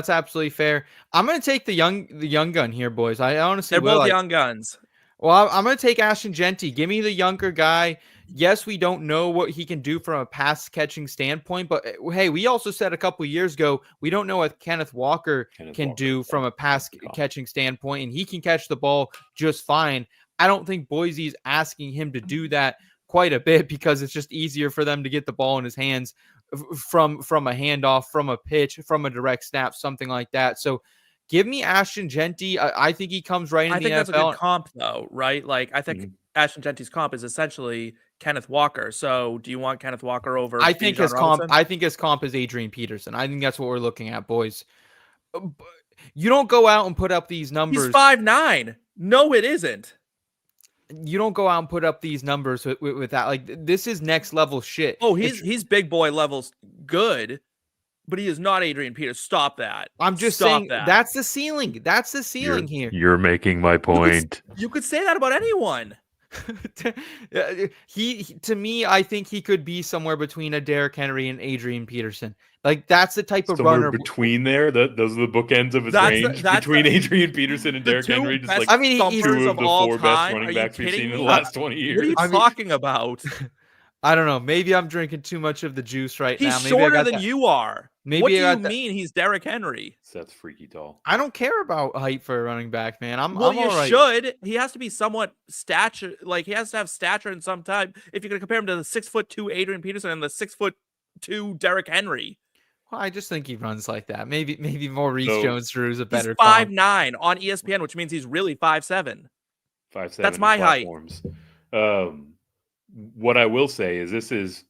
absolutely fair. I'm going to take the young gun here, boys. I honestly they're both young guns. Well, I'm going to take Ashton Jeanty. Give me the younger guy. Yes, we don't know what he can do from a pass catching standpoint, but hey, we also said a couple years ago we don't know what Kenneth Walker can do from a pass catching standpoint, and he can catch the ball just fine. I don't think Boise's asking him to do that quite a bit because it's just easier for them to get the ball in his hands from a handoff, from a pitch, from a direct snap, something like that. So Give me Ashton Jeanty. I think he comes right in I the think that's a good NFL. comp, though, right? Like, I think Ashton Genty's comp is essentially Kenneth Walker. So, do you want Kenneth Walker over I think Bijan his comp. Robinson? I think his comp is Adrian Peterson. I think that's what we're looking at, boys. You don't go out and put up these numbers. He's 5'9". No, it isn't. You don't go out and put up these numbers with that. Like, this is next level shit. Oh, he's big boy levels good, but he is not Adrian Peters. Stop that. I'm just saying that's the ceiling. That's the ceiling here. You're making my point. You could say that about anyone. He to me, I think he could be somewhere between a Derrick Henry and Adrian Peterson. Like, that's the type of runner between there. Those are the bookends of his range between Adrian Peterson and Derrick Henry. Just like, I mean, he's two of the four best running backs we've seen in the last 20 years. What are you talking about? I don't know. Maybe I'm drinking too much of the juice right now. He's shorter than you are. Maybe what do you mean he's Derrick Henry? Seth's freaky tall. I don't care about height for a running back, man. I'm you all right. should. He has to be somewhat stature. Like, he has to have stature in some type. If you're gonna compare him to the 6'2" Adrian Peterson and the 6'2" Derrick Henry. Well, I just think he runs like that. Maybe Maurice Jones-Drew is a better. He's 5'9" on ESPN, which means he's really 5'7". 5'7". That's my height. What I will say is this is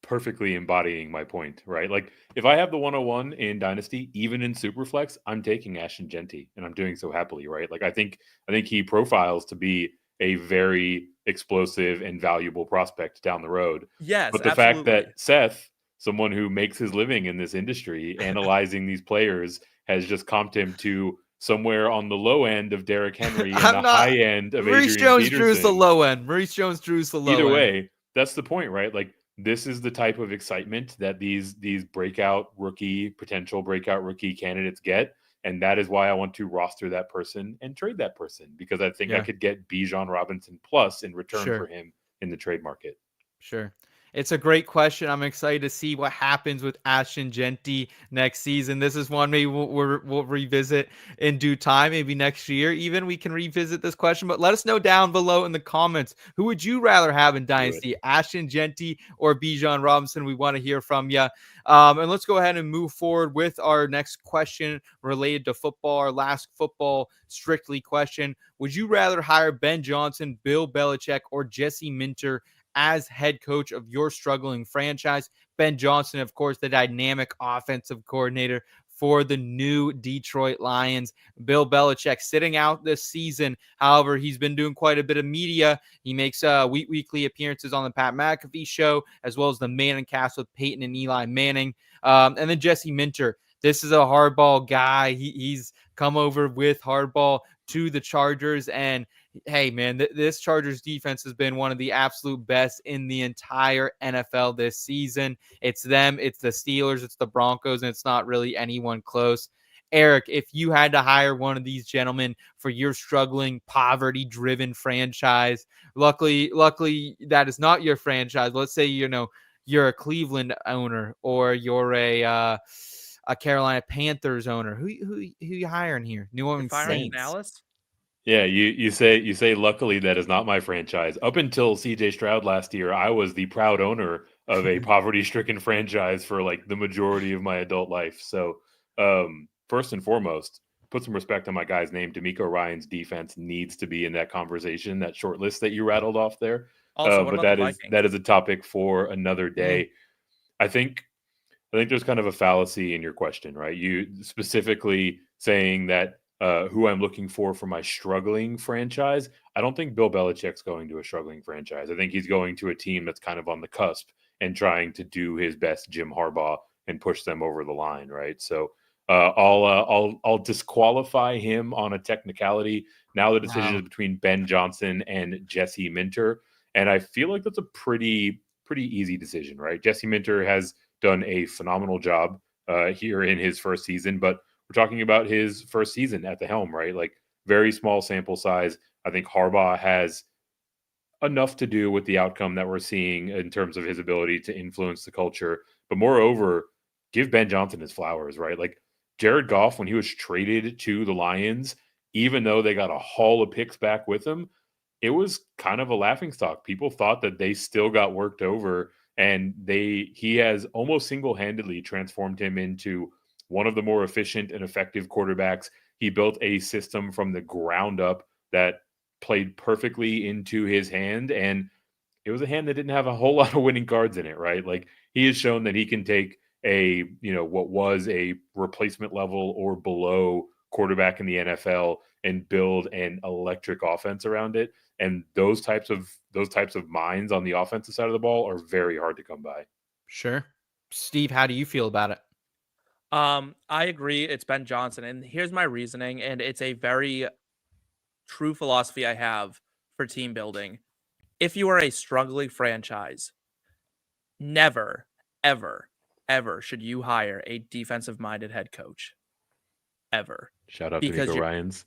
perfectly embodying my point, right? Like, if I have the 101 in Dynasty, even in Superflex, I'm taking Ashton Jeanty, and I'm doing so happily, right? Like, I think he profiles to be a very explosive and valuable prospect down the road. Yes, but the fact that Seth, someone who makes his living in this industry, analyzing these players, has just comped him to somewhere on the low end of Derrick Henry and the high end of Maurice Jones-Drew is the low end. Maurice Jones-Drew is the low end. Either way, that's the point, right? Like, this is the type of excitement that these potential breakout rookie candidates get. And that is why I want to roster that person and trade that person, because I think I could get Bijan Robinson plus in return for him in the trade market. Sure. It's a great question. I'm excited to see what happens with Ashton Jeanty next season. This is one maybe we'll revisit in due time. Maybe next year even we can revisit this question. But let us know down below in the comments. Who would you rather have in Dynasty, Ashton Jeanty or Bijan Robinson? We want to hear from you. And let's go ahead and move forward with our next question related to football, our last football strictly question. Would you rather hire Ben Johnson, Bill Belichick, or Jesse Minter as head coach of your struggling franchise? Ben Johnson, of course, the dynamic offensive coordinator for the new Detroit Lions. Bill Belichick sitting out this season. However, he's been doing quite a bit of media. He makes weekly appearances on the Pat McAfee show, as well as the Manning Cast with Peyton and Eli Manning. And then Jesse Minter. This is a hardball guy. He's come over with hardball to the Chargers. And hey, man, this Chargers defense has been one of the absolute best in the entire NFL this season. It's them, it's the Steelers, it's the Broncos, and it's not really anyone close. Eric, if you had to hire one of these gentlemen for your struggling, poverty-driven franchise, luckily that is not your franchise. Let's say, you're a Cleveland owner or you're a Carolina Panthers owner. Who you hiring here? New Orleans Saints. Dallas? Yeah, you say luckily that is not my franchise. Up until CJ Stroud last year, I was the proud owner of a poverty-stricken franchise for like the majority of my adult life. So first and foremost, put some respect on my guy's name. DeMeco Ryans' defense needs to be in that conversation, that short list that you rattled off there. Also, but that is a topic for another day. Mm-hmm. I think there's kind of a fallacy in your question, right? You specifically saying that who I'm looking for my struggling franchise. I don't think Bill Belichick's going to a struggling franchise. I think he's going to a team that's kind of on the cusp and trying to do his best Jim Harbaugh and push them over the line, right? So I'll disqualify him on a technicality. Now the decision is between Ben Johnson and Jesse Minter, and I feel like that's a pretty easy decision, right? Jesse Minter has done a phenomenal job here in his first season, but we're talking about his first season at the helm, right? Like, very small sample size. I think Harbaugh has enough to do with the outcome that we're seeing in terms of his ability to influence the culture. But moreover, give Ben Johnson his flowers, right? Like, Jared Goff, when he was traded to the Lions, even though they got a haul of picks back with him, it was kind of a laughingstock. People thought that they still got worked over, and he has almost single-handedly transformed him into one of the more efficient and effective quarterbacks. He built a system from the ground up that played perfectly into his hand, and it was a hand that didn't have a whole lot of winning cards in it, right? Like, he has shown that he can take a, what was a replacement level or below quarterback in the NFL and build an electric offense around it. And those types of minds on the offensive side of the ball are very hard to come by. Sure. Steve, how do you feel about it? I agree. It's Ben Johnson. And here's my reasoning. And it's a very true philosophy I have for team building. If you are a struggling franchise, never, ever, ever should you hire a defensive-minded head coach. Ever. Shout out to Nico Ryans.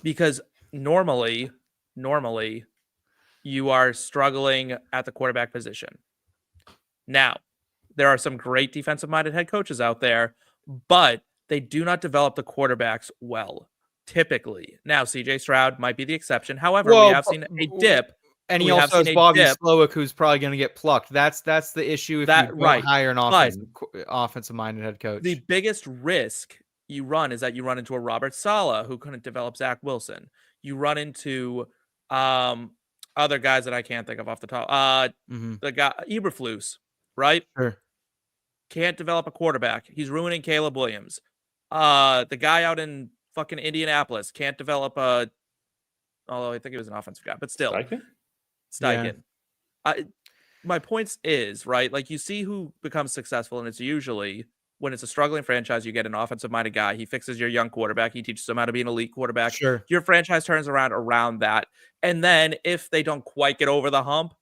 Because normally, you are struggling at the quarterback position. Now, there are some great defensive-minded head coaches out there, but they do not develop the quarterbacks well, typically. Now, CJ Stroud might be the exception. However, we have seen a dip. And he also has Bobby Slowick, who's probably going to get plucked. That's the issue if you don't hire an offensive-minded head coach. The biggest risk you run is that you run into a Robert Saleh who couldn't develop Zach Wilson. You run into other guys that I can't think of off the top. The guy Eberflus, right? Sure. Can't develop a quarterback. He's ruining Caleb Williams. The guy out in fucking Indianapolis can't develop a. Although I think he was an offensive guy, but still, Steichen. Yeah. My point is, right? Like, you see who becomes successful, and it's usually when it's a struggling franchise, you get an offensive-minded guy. He fixes your young quarterback. He teaches them how to be an elite quarterback. Sure. Your franchise turns around that. And then if they don't quite get over the hump,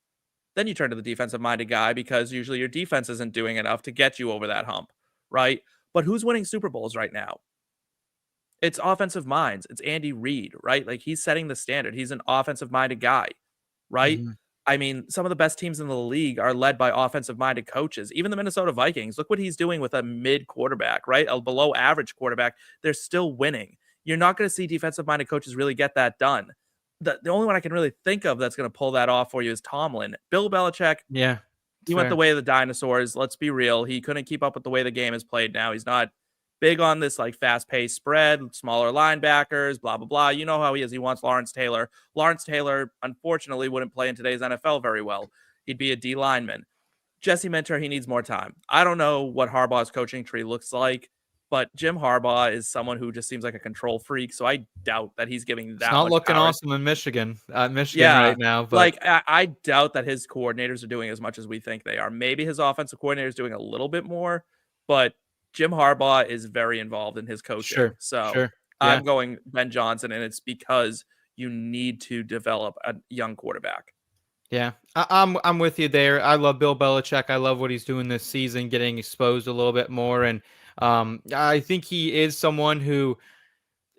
then you turn to the defensive-minded guy, because usually your defense isn't doing enough to get you over that hump, right? But who's winning Super Bowls right now? It's offensive minds. It's Andy Reid, right? Like, he's setting the standard. He's an offensive-minded guy, right? I mean, some of the best teams in the league are led by offensive-minded coaches. Even the Minnesota Vikings, look what he's doing with a mid quarterback, right? A below-average quarterback. They're still winning. You're not going to see defensive-minded coaches really get that done. The only one I can really think of that's going to pull that off for you is Tomlin. Bill Belichick, he went the way of the dinosaurs. Let's be real. He couldn't keep up with the way the game is played now. He's not big on this like fast-paced spread, smaller linebackers, blah, blah, blah. You know how he is. He wants Lawrence Taylor. Lawrence Taylor, unfortunately, wouldn't play in today's NFL very well. He'd be a D lineman. Jesse Minter, he needs more time. I don't know what Harbaugh's coaching tree looks like, but Jim Harbaugh is someone who just seems like a control freak, so I doubt that he's giving that much not looking power. Awesome in Michigan right now. But like, I doubt that his coordinators are doing as much as we think they are. Maybe his offensive coordinator is doing a little bit more, but Jim Harbaugh is very involved in his coaching. I'm going Ben Johnson, and it's because you need to develop a young quarterback. Yeah, I'm with you there. I love Bill Belichick. I love what he's doing this season, getting exposed a little bit more. And I think he is someone who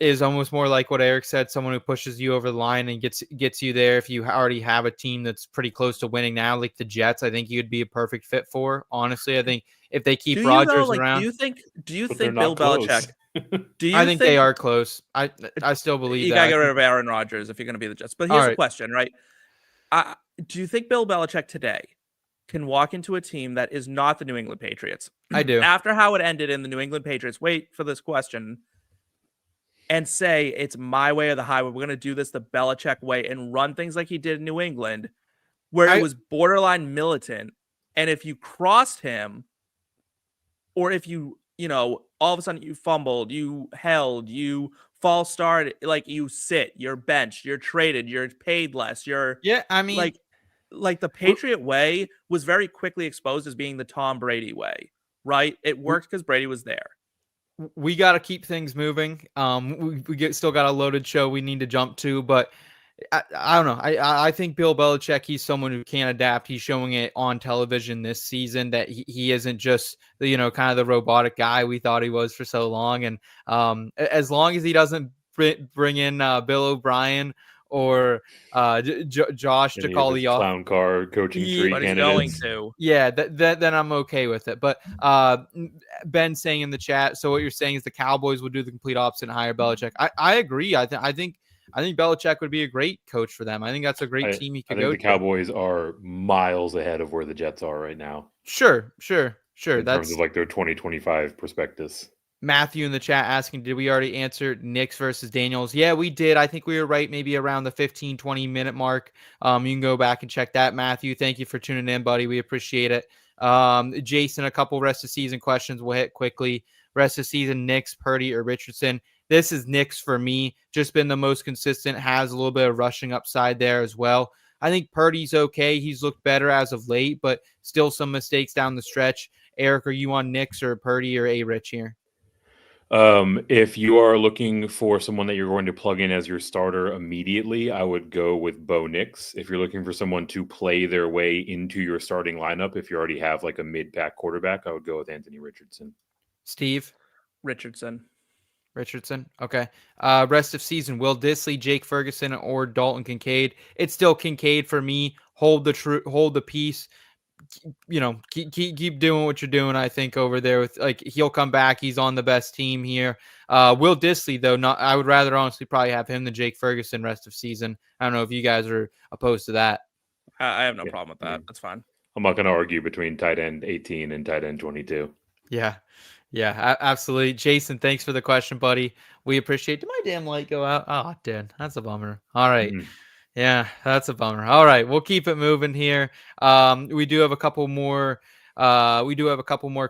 is almost more like what Eric said, someone who pushes you over the line and gets you there. If you already have a team that's pretty close to winning now, like the Jets, I think you'd be a perfect fit for. Honestly, I think if they keep Rodgers around, do you think Bill Belichick? I think they are close. I still believe you gotta get rid of Aaron Rodgers if you're going to be the Jets. But here's the question, right? Do you think Bill Belichick today can walk into a team that is not the New England Patriots? I do. After how it ended in the New England Patriots, wait for this question, and say it's my way or the highway. We're going to do this the Belichick way and run things like he did in New England, where it was borderline militant. And if you crossed him, or if you all of a sudden you fumbled, you held, you false started, like you sit, you're benched, you're traded, you're paid less, like the Patriot way was very quickly exposed as being the Tom Brady way, right? It worked because Brady was there. We got to keep things moving. We still got a loaded show we need to jump to, but I don't know. I think Bill Belichick, he's someone who can adapt. He's showing it on television this season that he isn't just the, kind of the robotic guy we thought he was for so long. And as long as he doesn't bring in Bill O'Brien or Josh to call the clown car coaching tree candidates. Then I'm okay with it. But Ben saying in the chat, so what you're saying is the Cowboys would do the complete opposite and hire Belichick. I agree. I think Belichick would be a great coach for them. I think that's a great team he could go to. The Cowboys are miles ahead of where the Jets are right now. Sure. In terms of like their 2025 prospectus. Matthew in the chat asking, did we already answer Knicks versus Daniels? Yeah, we did. I think we were right maybe around the 15, 20-minute mark. You can go back and check that. Matthew, thank you for tuning in, buddy. We appreciate it. Jason, a couple rest of season questions we'll hit quickly. Rest of season, Knicks, Purdy, or Richardson? This is Knicks for me. Just been the most consistent, has a little bit of rushing upside there as well. I think Purdy's okay. He's looked better as of late, but still some mistakes down the stretch. Eric, are you on Knicks or Purdy or A-Rich here? If you are looking for someone that you're going to plug in as your starter immediately, I would go with Bo Nix. If you're looking for someone to play their way into your starting lineup, if you already have like a mid-pack quarterback, I would go with Anthony Richardson. Steve? Richardson. Okay. Rest of season, Will Dissly, Jake Ferguson, or Dalton Kincaid? It's still Kincaid for me. Hold the peace. Keep doing what you're doing. I think over there with he'll come back. He's on the best team here. Will Dissly though, I would rather honestly probably have him than Jake Ferguson rest of season. I don't know if you guys are opposed to that. I have no problem with that. That's fine. I'm not going to argue between tight end 18 and tight end 22. Yeah, absolutely. Jason, thanks for the question, buddy. We appreciate. Did my damn light go out? Oh, it did. That's a bummer. All right. Yeah, that's a bummer. All right, we'll keep it moving here. We do have a couple more.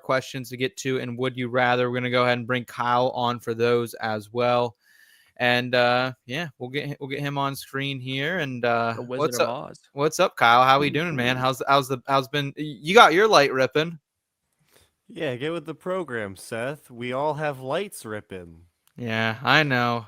Questions to get to, and would you rather? We're gonna go ahead and bring Kyle on for those as well. And we'll get him on screen here. And the Wizard of Oz. What's up, Kyle? How we doing, man? How's been? You got your light ripping? Yeah, get with the program, Seth. We all have lights ripping. Yeah, I know.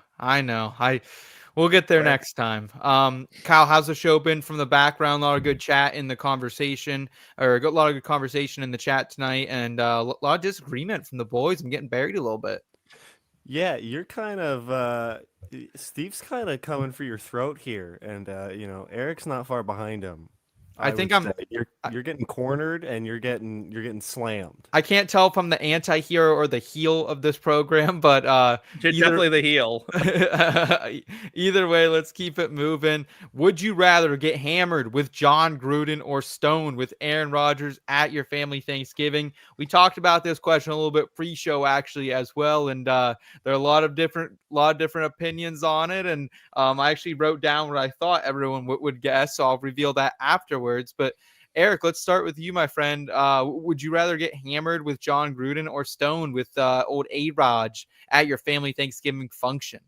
We'll get there next time. Kyle, how's the show been from the background? A lot of good chat in the conversation, or a lot of good conversation in the chat tonight, and a lot of disagreement from the boys. I'm getting buried a little bit. Yeah, you're kind of Steve's kind of coming for your throat here, and Eric's not far behind him. I think you're getting cornered and you're getting slammed. I can't tell if I'm the anti-hero or the heel of this program, but you're definitely the heel. Either way, let's keep it moving. Would you rather get hammered with Jon Gruden or stoned with Aaron Rodgers at your family Thanksgiving? We talked about this question a little bit pre-show actually as well, and there are a lot of different opinions on it, and I actually wrote down what I thought everyone would guess, so I'll reveal that afterwards. But Eric, let's start with you, my friend. Would you rather get hammered with Jon Gruden or stoned with old A-Raj at your family Thanksgiving function?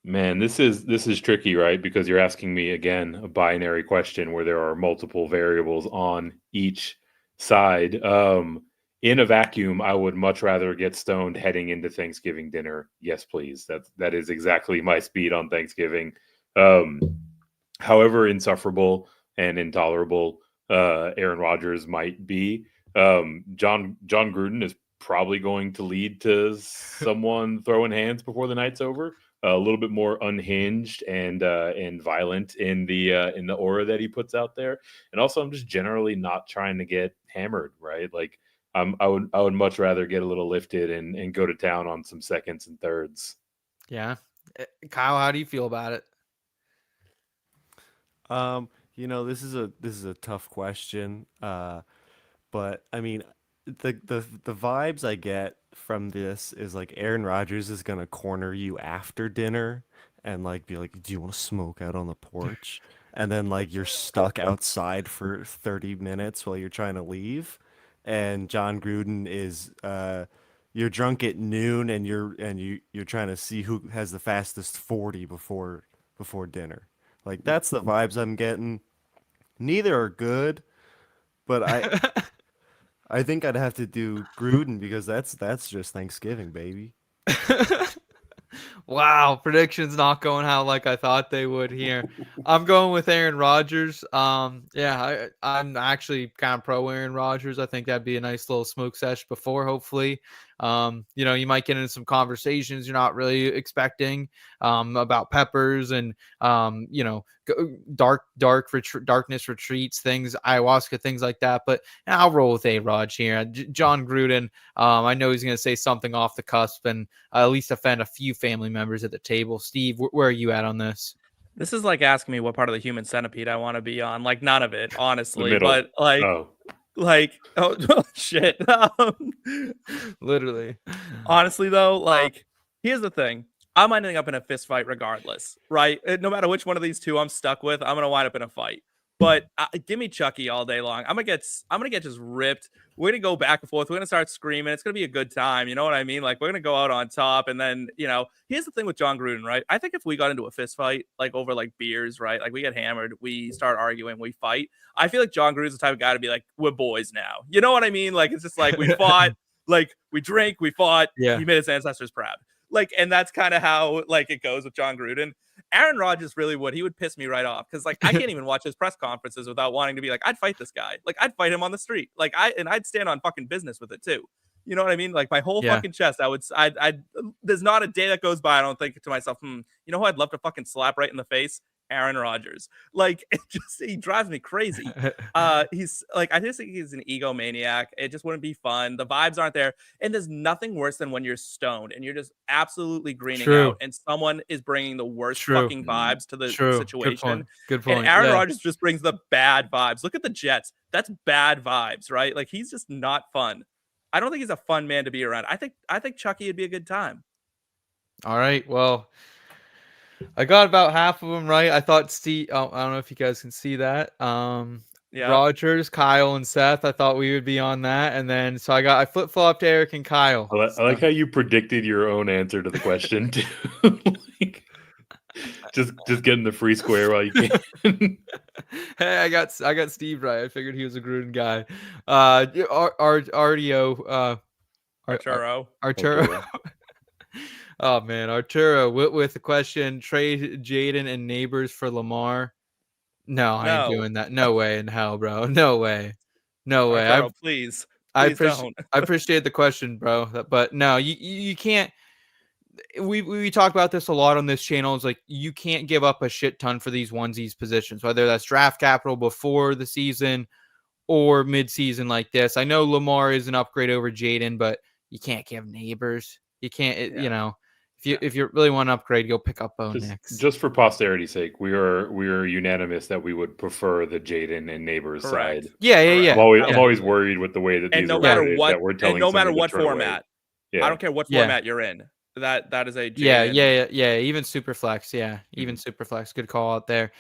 Man, this is tricky, right? Because you're asking me again a binary question where there are multiple variables on each side. In a vacuum, I would much rather get stoned heading into Thanksgiving dinner. Yes, please. That is exactly my speed on Thanksgiving. However insufferable and intolerable Aaron Rodgers might be, Jon Gruden is probably going to lead to someone throwing hands before the night's over. A little bit more unhinged and violent in the aura that he puts out there. And also, I'm just generally not trying to get hammered, right? Like I would much rather get a little lifted and go to town on some seconds and thirds. Yeah, Kyle, how do you feel about it? This is a tough question, but I mean, the vibes I get from this is like Aaron Rodgers is gonna corner you after dinner and like be like, "Do you want to smoke out on the porch?" And then like you're stuck outside for 30 minutes while you're trying to leave, and Jon Gruden is you're drunk at noon and you're trying to see who has the fastest 40 before dinner. Like that's the vibes I'm getting. Neither are good, but I think I'd have to do Gruden because that's just Thanksgiving, baby. Wow, predictions not going how like I thought they would here. I'm going with Aaron Rodgers. I'm actually kind of pro Aaron Rodgers. I think that'd be a nice little smoke sesh before, hopefully. You might get into some conversations you're not really expecting about peppers and darkness retreats, things, ayahuasca, things like that. But I'll roll with A-Raj here. Jon Gruden, I know he's going to say something off the cusp and at least offend a few family members at the table. Steve, where are you at on this? This is like asking me what part of the human centipede I want to be on. Like none of it, honestly. The middle. But like, oh. Like, oh shit. Literally. Honestly, though, like, here's the thing. I'm ending up in a fist fight regardless, right? No matter which one of these two I'm stuck with, I'm gonna wind up in a fight. But give me Chucky all day long. I'm gonna get just ripped. We're gonna go back and forth. We're gonna start screaming. It's gonna be a good time. You know what I mean? Like we're gonna go out on top. And then here's the thing with John Gruden, right? I think if we got into a fist fight, like over like beers, right? Like we get hammered, we start arguing, we fight. I feel like John Gruden's the type of guy to be like, we're boys now. You know what I mean? Like it's just like we fought. Like we drank, we fought, Yeah. he made his ancestors proud. Like, and that's kind of how like it goes with John Gruden. Aaron Rodgers really would. He would piss me right off because like I can't even watch his press conferences without wanting to be like, I'd fight this guy. Like I'd fight him on the street. Like I'd stand on fucking business with it too. You know what I mean? Like my whole fucking chest. I'd there's not a day that goes by I don't think to myself, you know who I'd love to fucking slap right in the face? Aaron Rodgers. Like he drives me crazy. He's like, I just think he's an egomaniac. It just wouldn't be fun. The vibes aren't there. And there's nothing worse than when you're stoned and you're just absolutely greening out and someone is bringing the worst fucking vibes to the situation. Good point. And Aaron Rodgers just brings the bad vibes. Look at the Jets. That's bad vibes, right? Like he's just not fun. I don't think he's a fun man to be around. I think Chucky would be a good time. All right. Well, I got about half of them right. I thought Steve. I don't know if you guys can see that. Rodgers, Kyle, and Seth. I thought we would be on that, and then so I flip flopped Eric and Kyle. I like how you predicted your own answer to the question too. Like, just getting the free square while you can. Hey, I got Steve right. I figured he was a Gruden guy. Arturo. Oh man, Arturo with a question: trade Jayden and Neighbors for Lamar. No, I ain't doing that. No way in hell, bro. No way. Arturo, please I don't. I appreciate the question, bro. But no, you can't. We talk about this a lot on this channel. It's like you can't give up a shit ton for these onesies positions, whether that's draft capital before the season or mid-season like this. I know Lamar is an upgrade over Jayden, but you can't give Neighbors. You can't, if you really want to upgrade, go pick up Bo Nix. Just for posterity's sake, we are unanimous that we would prefer the Jayden and Neighbors side. Yeah. I'm always worried with the way that these are worded, that we're telling no matter what to turn away. format. I don't care what format you're in. That is a Jayden. Yeah. Even Superflex. Yeah. Even Superflex. Good call out there.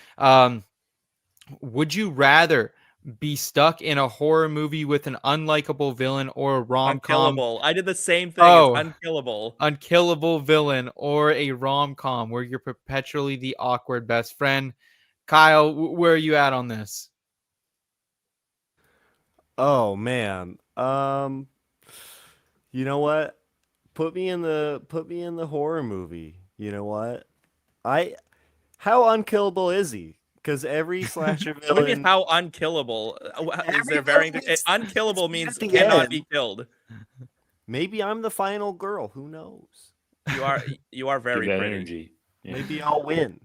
Would you rather be stuck in a horror movie with an unlikable villain or a rom-com? Unkillable. I did the same thing. It's unkillable. Unkillable villain or a rom-com where you're perpetually the awkward best friend. Kyle, where are you at on this? Oh man. You know what? Put me in the horror movie. You know what? How unkillable is he? Because every slasher villain. How unkillable is there varying? Unkillable means cannot be killed. Maybe I'm the final girl. Who knows? You are very pretty. Energy. Yeah. Maybe I'll win.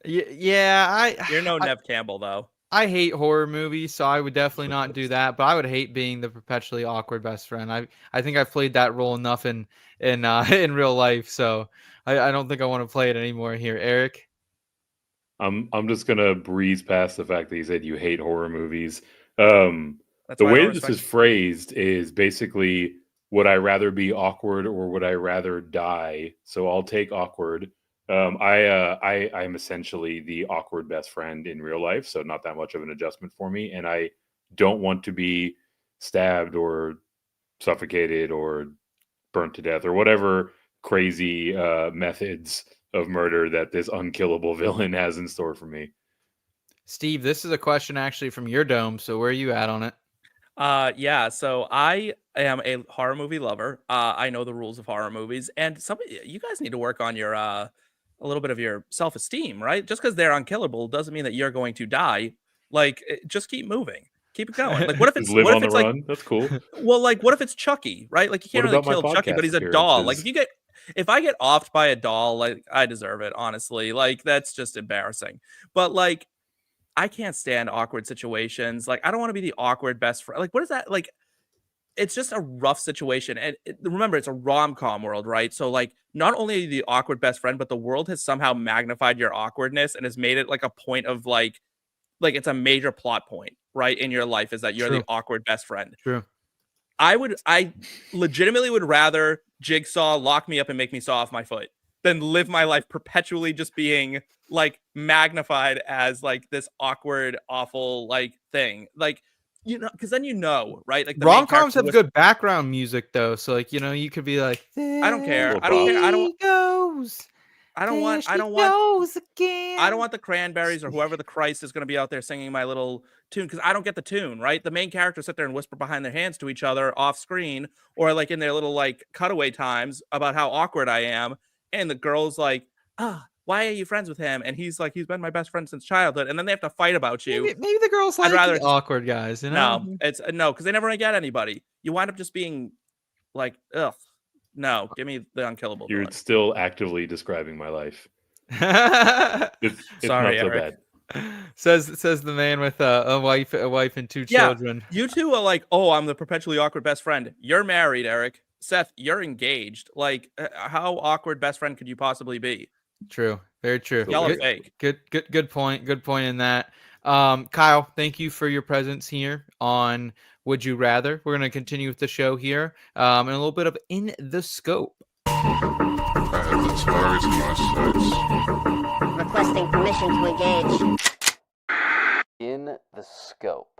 You're no Nev Campbell though. I hate horror movies, so I would definitely not do that. But I would hate being the perpetually awkward best friend. I think I've played that role enough in real life, so I don't think I want to play it anymore here. Eric. I'm just gonna breeze past the fact that you said you hate horror movies. The way this is phrased is basically, would I rather be awkward or would I rather die? So I'll take awkward. I'm essentially the awkward best friend in real life, so not that much of an adjustment for me. And I don't want to be stabbed or suffocated or burnt to death or whatever crazy methods of murder that this unkillable villain has in store for me. Steve, this is a question actually from your dome. So where are you at on it? So I am a horror movie lover. I know the rules of horror movies, and you guys need to work on your a little bit of your self-esteem, right? Just because they're unkillable doesn't mean that you're going to die. Like, just keep moving. Keep it going. Like, what if it's live what on if the it's run? Like, That's cool. Well, like, what if it's Chucky, right? Like, you can't really kill Chucky, but he's a doll. Like, if I get offed by a doll, like, I deserve it, honestly. Like, that's just embarrassing. But like, I can't stand awkward situations. Like, I don't want to be the awkward best friend. Like, what is that? Like, it's just a rough situation. And remember, it's a rom-com world, right? So like, not only are you the awkward best friend, but the world has somehow magnified your awkwardness and has made it like a point of like it's a major plot point. right, in your life is that you're the awkward best friend. True. I legitimately would rather Jigsaw lock me up and make me saw off my foot than live my life perpetually just being like magnified as like this awkward, awful like thing. Like, because then right? Like the rom-coms have good background music though, so like you could be like, I don't care. I don't want the Cranberries or whoever the Christ is going to be out there singing my little tune, because I don't get the tune, right? The main characters sit there and whisper behind their hands to each other off screen or like in their little like cutaway times about how awkward I am. And the girl's like, why are you friends with him? And he's like, he's been my best friend since childhood. And then they have to fight about you. Maybe the girls like the awkward guys, No, because they never really get anybody. You wind up just being like, ugh. No, give me the Unkillable. You're still actively describing my life. It's Sorry, not so Eric. bad. Says the man with a wife and two children. You two are like, oh, I'm the perpetually awkward best friend. You're married, Eric. Seth, you're engaged. Like, how awkward best friend could you possibly be? True, very true. Y'all are fake. Good point. Good point in that. Kyle, thank you for your presence here on Would You Rather. We're going to continue with the show here, and a little bit of In the Scope. I have the target in my sights. Requesting permission to engage. In the Scope.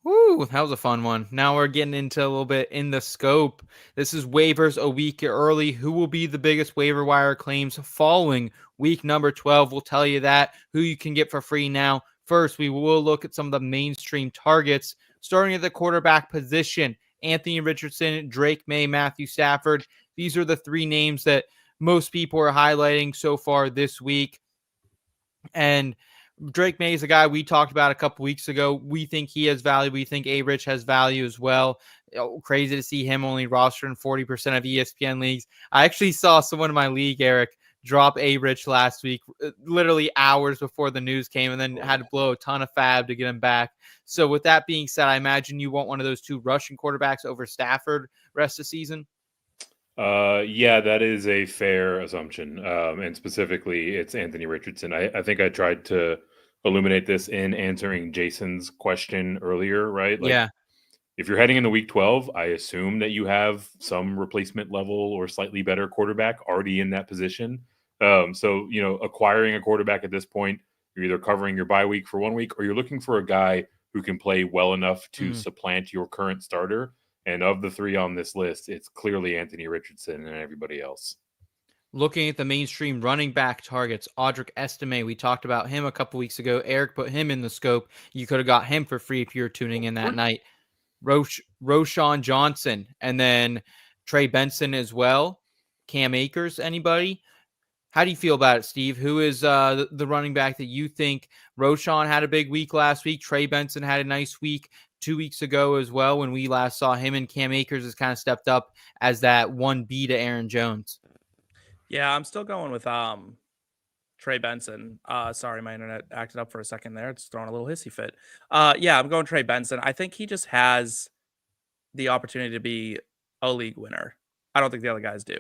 Woo, that was a fun one. Now we're getting into a little bit in the scope. This is waivers a week early. Who will be the biggest waiver wire claims following week number 12? We'll tell you that. Who you can get for free now. First, we will look at some of the mainstream targets. Starting at the quarterback position, Anthony Richardson, Drake May, Matthew Stafford. These are the three names that most people are highlighting so far this week. And Drake May is a guy we talked about a couple weeks ago. We think he has value. We think A-Rich has value as well. Crazy to see him only rostered in 40% of ESPN leagues. I actually saw someone in my league, Eric, drop A-Rich last week, literally hours before the news came, and then had to blow a ton of fab to get him back. So with that being said, I imagine you want one of those two rushing quarterbacks over Stafford rest of the season? Yeah, that is a fair assumption. And specifically, it's Anthony Richardson. I think I tried to illuminate this in answering Jason's question earlier, right? Like, yeah. If you're heading into week 12, I assume that you have some replacement level or slightly better quarterback already in that position. So, acquiring a quarterback at this point, you're either covering your bye week for 1 week or you're looking for a guy who can play well enough to supplant your current starter. And of the three on this list, it's clearly Anthony Richardson and everybody else. Looking at the mainstream running back targets, Audric Estime, we talked about him a couple weeks ago. Eric put him in the scope. You could have got him for free if you were tuning in that night. Roschon Johnson, and then Trey Benson as well. Cam Akers, anybody? How do you feel about it, Steve? Who is the running back that you think? Roschon had a big week last week. Trey Benson had a nice week 2 weeks ago as well when we last saw him, and Cam Akers has kind of stepped up as that 1B to Aaron Jones. Yeah, I'm still going with Trey Benson. Sorry, my internet acted up for a second there. It's throwing a little hissy fit. Yeah, I'm going Trey Benson. I think he just has the opportunity to be a league winner. I don't think the other guys do.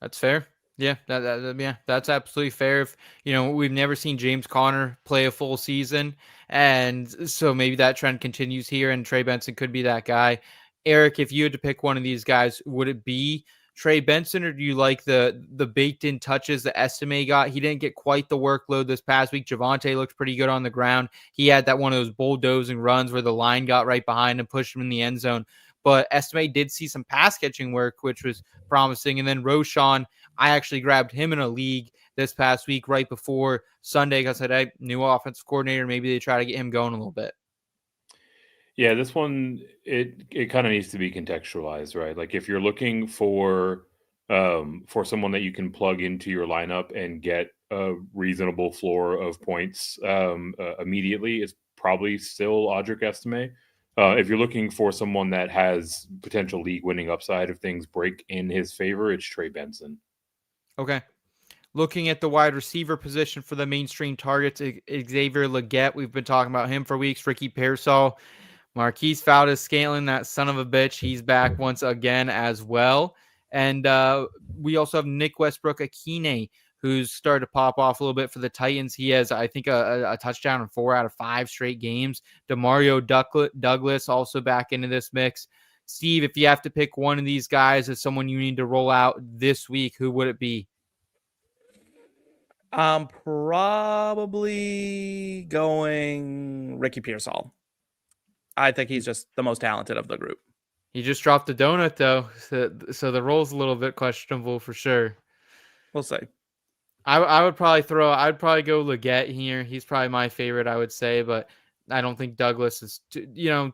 That's fair. Yeah, that's absolutely fair. If we've never seen James Conner play a full season, and so maybe that trend continues here, and Trey Benson could be that guy. Eric, if you had to pick one of these guys, would it be Trey Benson, or do you like the baked-in touches that Estime got? He didn't get quite the workload this past week. Javonte looked pretty good on the ground. He had that one of those bulldozing runs where the line got right behind him, pushed him in the end zone. But Estime did see some pass-catching work, which was promising. And then Roschon, I actually grabbed him in a league this past week right before Sunday because I said, new offensive coordinator, maybe they try to get him going a little bit. Yeah, this one, it kind of needs to be contextualized, right? Like if you're looking for someone that you can plug into your lineup and get a reasonable floor of points immediately, it's probably still Audric Estime. If you're looking for someone that has potential league winning upside if things break in his favor, it's Trey Benson. Okay. Looking at the wide receiver position for the mainstream targets, Xavier Legette, we've been talking about him for weeks. Ricky Pearsall, Marquise Valdez-Scantling, that son of a bitch, he's back once again as well. And we also have Nick Westbrook-Akine, who's started to pop off a little bit for the Titans. He has, I think, a touchdown in 4 out of 5 straight games. Demario Douglas also back into this mix. Steve, if you have to pick one of these guys as someone you need to roll out this week, who would it be? I'm probably going Ricky Pearsall. I think he's just the most talented of the group. He just dropped the donut, though, so the roll's a little bit questionable for sure. We'll see. I'd probably go Leggett here. He's probably my favorite, I would say, but I don't think Douglas is,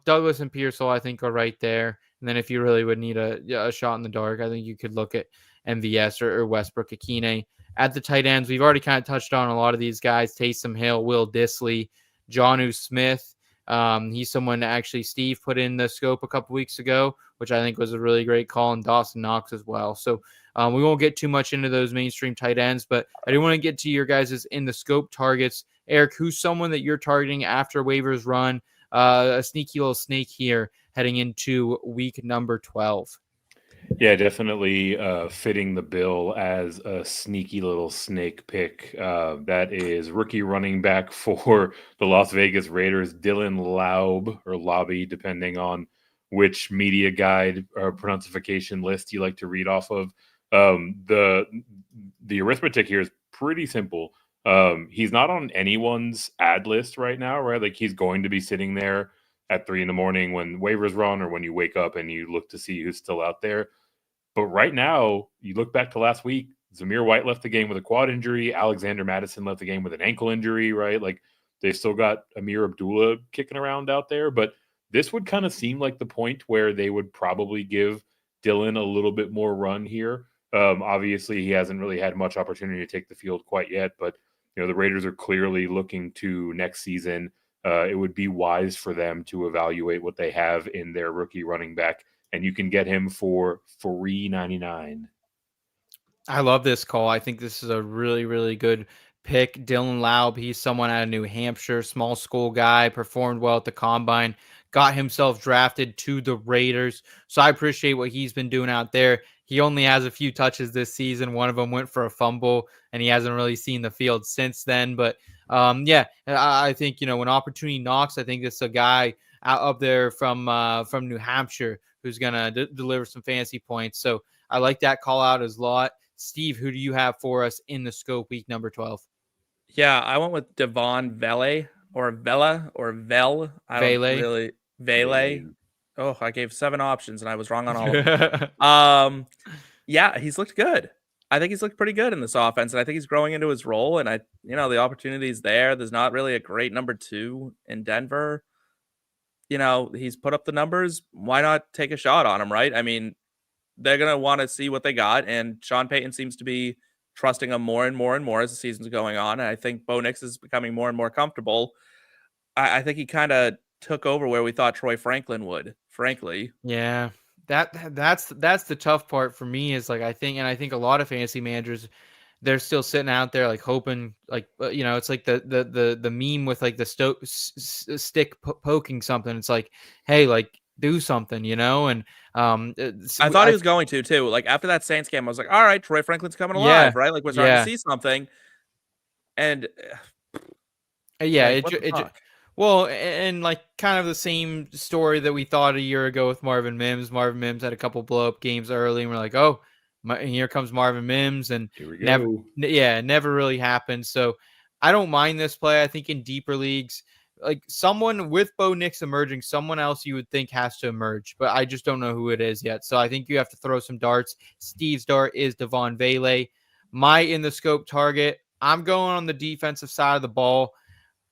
Douglas and Pearsall, I think, are right there. And then if you really would need a shot in the dark, I think you could look at MVS or Westbrook Akine. At the tight ends, we've already kind of touched on a lot of these guys: Taysom Hill, Will Dissly, Jaxon-Smith. He's someone that actually Steve put in the scope a couple weeks ago, which I think was a really great call, and Dawson Knox as well. So we won't get too much into those mainstream tight ends, but I do want to get to your guys' in the scope targets. Eric, who's someone that you're targeting after waivers run? A sneaky little snake here heading into week number 12. Yeah, definitely fitting the bill as a sneaky little snake pick. That is rookie running back for the Las Vegas Raiders, Dylan Laube, or Laube, depending on which media guide or pronunciation list you like to read off of. The arithmetic here is pretty simple. He's not on anyone's ad list right now, right? Like, he's going to be sitting there at 3 a.m. when waivers run, or when you wake up and you look to see who's still out there. But right now, you look back to last week, Zamir White left the game with a quad injury. Alexander Mattison left the game with an ankle injury, right? Like, they've still got Amir Abdullah kicking around out there. But this would kind of seem like the point where they would probably give Dylan a little bit more run here. Obviously, he hasn't really had much opportunity to take the field quite yet. But, the Raiders are clearly looking to next season. It would be wise for them to evaluate what they have in their rookie running back, and you can get him for $3.99. I love this call. I think this is a really, really good pick. Dylan Laube, he's someone out of New Hampshire, small school guy, performed well at the combine, got himself drafted to the Raiders. So I appreciate what he's been doing out there. He only has a few touches this season. One of them went for a fumble, and he hasn't really seen the field since then. But I think, when opportunity knocks, I think this is a guy out up there from New Hampshire who's going to deliver some fantasy points. So I like that call out as a lot. Steve, who do you have for us in the scope week number 12? Yeah, I went with Devaughn Vele or Vele or Vele. Vele. Oh, I gave 7 options and I was wrong on all of them. Yeah, he's looked good. I think he's looked pretty good in this offense, and I think he's growing into his role. And the opportunity is there. There's not really a great number 2 in Denver. He's put up the numbers. Why not take a shot on him, right? I mean, they're going to want to see what they got, and Sean Payton seems to be trusting him more and more and more as the season's going on, and I think Bo Nix is becoming more and more comfortable. I think he kind of took over where we thought Troy Franklin would, frankly. Yeah, that's the tough part for me is, like, I think a lot of fantasy managers, they're still sitting out there like hoping, like, it's like the meme with like the stick poking something. It's like, hey, like, do something, and I thought he was going to too. Like, after that Saints game, I was like, all right, Troy Franklin's coming alive, right? Like, we're starting to see something. And well, and like kind of the same story that we thought a year ago with Marvin Mims. Marvin Mims had a couple blow up games early, and we're like, oh, here comes Marvin Mims, and here we go. never really happened. So I don't mind this play. I think in deeper leagues, like, someone with Bo Nix emerging, someone else you would think has to emerge, but I just don't know who it is yet. So I think you have to throw some darts. Steve's dart is Devaughn Vele. My in the scope target, I'm going on the defensive side of the ball.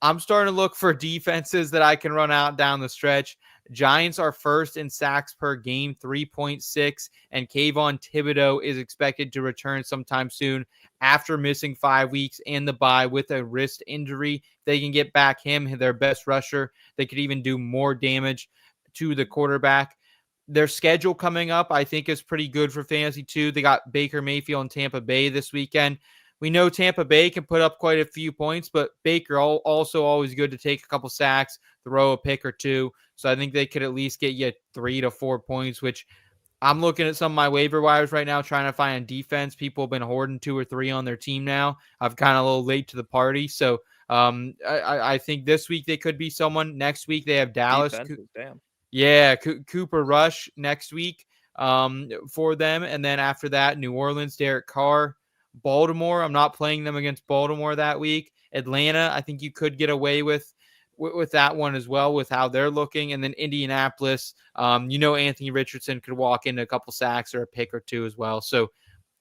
I'm starting to look for defenses that I can run out down the stretch. Giants are first in sacks per game, 3.6, and Kayvon Thibodeau is expected to return sometime soon after missing 5 weeks and the bye with a wrist injury. They can get back him, their best rusher. They could even do more damage to the quarterback. Their schedule coming up, I think, is pretty good for fantasy too. They got Baker Mayfield and Tampa Bay this weekend. We know Tampa Bay can put up quite a few points, but Baker also always good to take a couple sacks, throw a pick or two. So I think they could at least get you 3 to 4 points, which I'm looking at some of my waiver wires right now, trying to find a defense. People have been hoarding 2 or 3 on their team now. I've kind of a little late to the party. So I think this week they could be someone. Next week they have Dallas. Defenses, damn. Yeah, Cooper Rush next week for them. And then after that, New Orleans, Derek Carr. Baltimore, I'm not playing them against Baltimore that week. Atlanta, I think you could get away with that one as well with how they're looking. And then Indianapolis, Anthony Richardson could walk into a couple sacks or a pick or two as well. So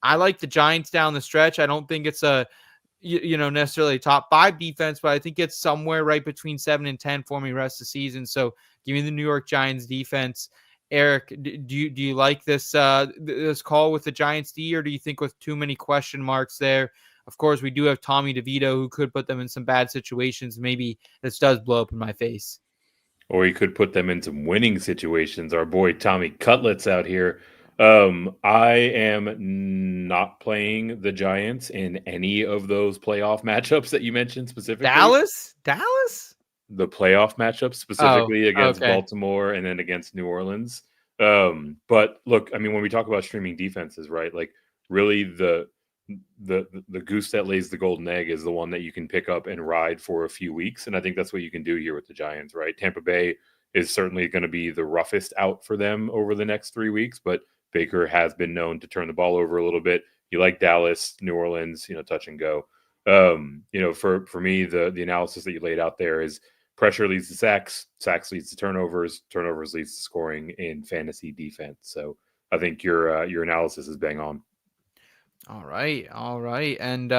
I like the Giants down the stretch. I don't think it's a necessarily top 5 defense, but I think it's somewhere right between 7 and 10 for me rest of the season. So give me the New York Giants defense. Eric, do you like this call with the Giants D, or do you think with too many question marks there? Of course, we do have Tommy DeVito, who could put them in some bad situations. Maybe this does blow up in my face. Or he could put them in some winning situations. Our boy Tommy Cutlets out here. I am not playing the Giants in any of those playoff matchups that you mentioned specifically. Dallas? The playoff matchups specifically against okay. Baltimore and then against New Orleans. But look, I mean, when we talk about streaming defenses, right? Like really the goose that lays the golden egg is the one that you can pick up and ride for a few weeks. And I think that's what you can do here with the Giants, right? Tampa Bay is certainly going to be the roughest out for them over the next 3 weeks, but Baker has been known to turn the ball over a little bit. You like Dallas, New Orleans, touch and go. For me, the analysis that you laid out there is pressure leads to sacks, sacks leads to turnovers, turnovers leads to scoring in fantasy defense. So I think your analysis is bang on. All right. And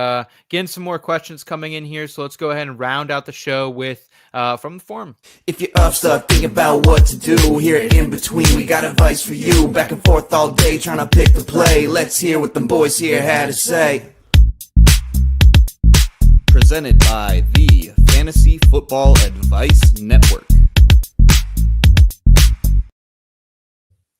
getting some more questions coming in here. So let's go ahead and round out the show with from the forum. If you're up, stuck, thinking about what to do, here in between, we got advice for you. Back and forth all day, trying to pick the play. Let's hear what them boys here had to say. Presented by the Fantasy Football Advice Network.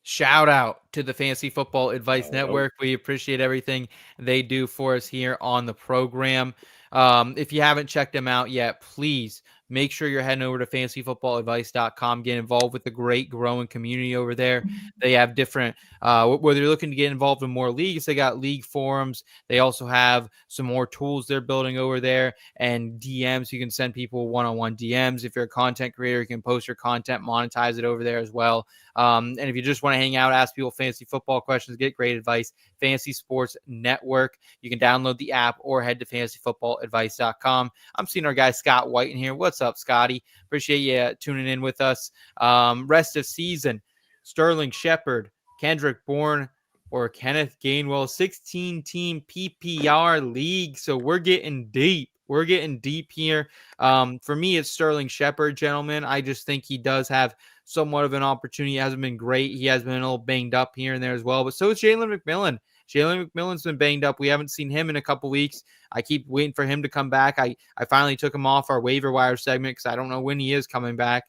Shout out to the Fantasy Football Advice Network. We appreciate everything they do for us here on the program. If you haven't checked them out yet, please make sure you're heading over to fantasyfootballadvice.com. Get involved with the great growing community over there. They have different, whether you're looking to get involved in more leagues, they got league forums. They also have some more tools they're building over there and DMs. You can send people one-on-one DMs. If you're a content creator, you can post your content, monetize it over there as well. And if you just want to hang out, ask people fantasy football questions, get great advice, Fantasy Sports Network. You can download the app or head to fantasyfootballadvice.com. I'm seeing our guy Scott White in here. What's up, Scotty? Appreciate you tuning in with us. Rest of season, Sterling Shepard, Kendrick Bourne, or Kenneth Gainwell, 16-team PPR league. So we're getting deep. We're getting deep here. For me, it's Sterling Shepard, gentlemen. I just think he does have somewhat of an opportunity. He hasn't been great. He has been a little banged up here and there as well. But so is Jalen McMillan. Jalen McMillan's been banged up. We haven't seen him in a couple weeks. I keep waiting for him to come back. I finally took him off our waiver wire segment because I don't know when he is coming back.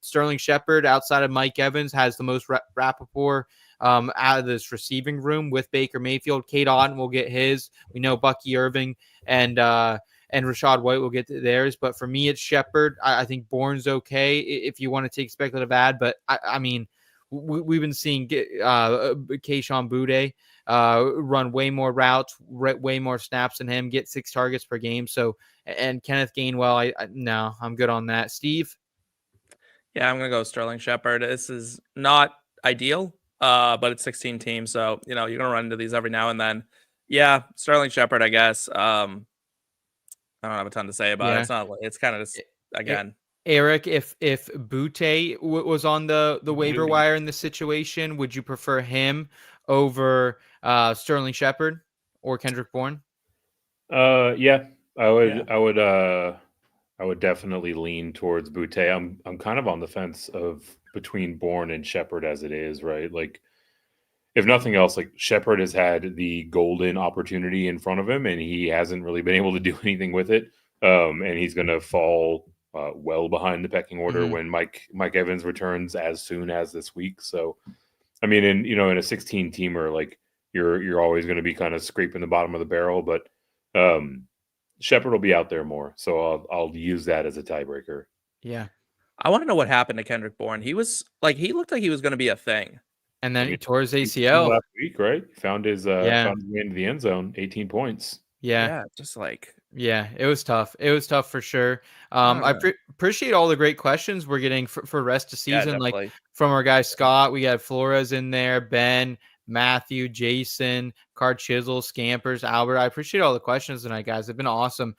Sterling Shepard, outside of Mike Evans, has the most rapport out of this receiving room with Baker Mayfield. Kate Otten will get his. We know Bucky Irving and Rachaad White will get theirs. But for me, it's Shepard. I think Bourne's okay if you want to take speculative ad. But, I mean, we've been seeing Kayshon Boutte run way more routes, way more snaps than him, get 6 targets per game. So, and Kenneth Gainwell, no, I'm good on that. Steve? Yeah, I'm going to go Sterling Shepard. This is not ideal, but it's 16 teams. So, you're going to run into these every now and then. Yeah, Sterling Shepard, I guess. I don't have a ton to say about it. It's kind of just, again. Eric, if Boutte was on the waiver wire in this situation, would you prefer him over Sterling Shepard or Kendrick Bourne? Yeah, I would. I would definitely lean towards Boutte. I'm kind of on the fence between Bourne and Shepard as it is, right? Like, if nothing else, like Shepard has had the golden opportunity in front of him, and he hasn't really been able to do anything with it. And he's going to fall well behind the pecking order when Mike Evans returns as soon as this week. So, I mean, in a 16-teamer, like you're always going to be kind of scraping the bottom of the barrel, but Shepard will be out there more. So I'll use that as a tiebreaker. Yeah. I want to know what happened to Kendrick Bourne. He looked like he was going to be a thing. And then I he mean, tore his he ACL. last week, right? Found his Yeah. found his way into the end zone, 18 points. Yeah. Yeah, just like Yeah, it was tough. It was tough for sure. I don't know. Appreciate all the great questions we're getting for rest of Yeah, season. Like definitely. from our guy Scott, we got Flores in there, Ben, Matthew, Jason, Card Chisel, Scampers, Albert. I appreciate all the questions tonight, guys. They've been awesome.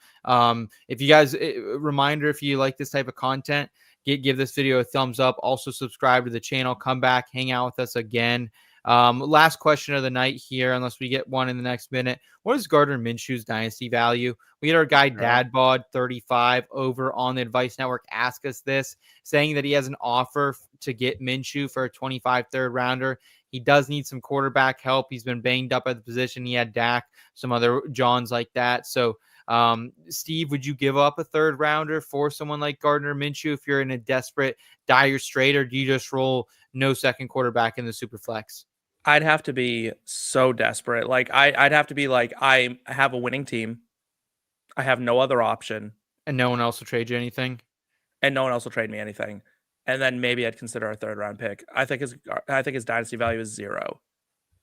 If you guys, reminder, if you like this type of content, give this video a thumbs up. Also subscribe to the channel. Come back, hang out with us again. Last question of the night here, unless we get one in the next minute. What is Gardner Minshew's dynasty value? We had our guy Dadbod35 over on the Advice Network ask us this, saying that he has an offer to get Minshew for a 25 third rounder. He does need some quarterback help. He's been banged up at the position. He had Dak, some other Johns like that. So, Steve, would you give up a third rounder for someone like Gardner Minshew if you're in a desperate, dire strait, or do you just roll no second quarterback in the super flex? I'd have to be so desperate. Like I'd have to be like, I have a winning team. I have no other option. And no one else will trade you anything? And no one else will trade me anything. And then maybe I'd consider a third round pick. I think his dynasty value is 0.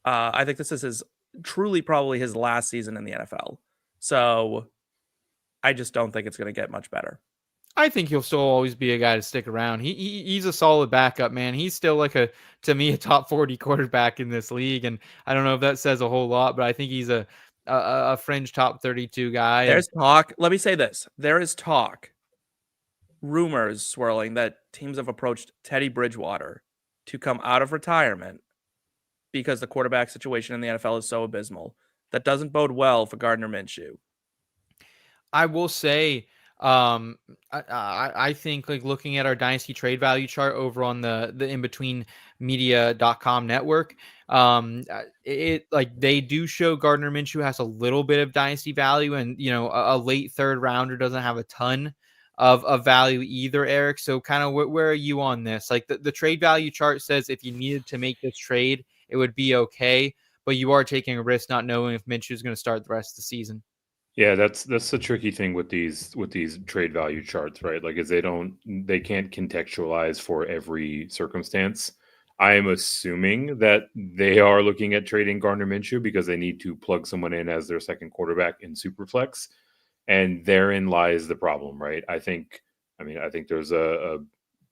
I think this is truly probably his last season in the NFL. So I just don't think it's going to get much better. I think he'll still always be a guy to stick around. He's a solid backup, man. He's still like to me, a top 40 quarterback in this league. And I don't know if that says a whole lot, but I think he's a fringe top 32 guy. There's talk. Let me say this. There is talk, rumors swirling that teams have approached Teddy Bridgewater to come out of retirement because the quarterback situation in the NFL is so abysmal. That doesn't bode well for Gardner Minshew. I will say, I think like looking at our dynasty trade value chart over on the in-between media.com network, it like they do show Gardner Minshew has a little bit of dynasty value, and a late third rounder doesn't have a ton of value either, Eric. So kind of where are you on this? Like the trade value chart says if you needed to make this trade, it would be okay, but you are taking a risk not knowing if Minshew is going to start the rest of the season. Yeah, that's the tricky thing with these trade value charts, right? Like, is they can't contextualize for every circumstance. I am assuming that they are looking at trading Gardner Minshew because they need to plug someone in as their second quarterback in Superflex, and therein lies the problem, right? I think there's a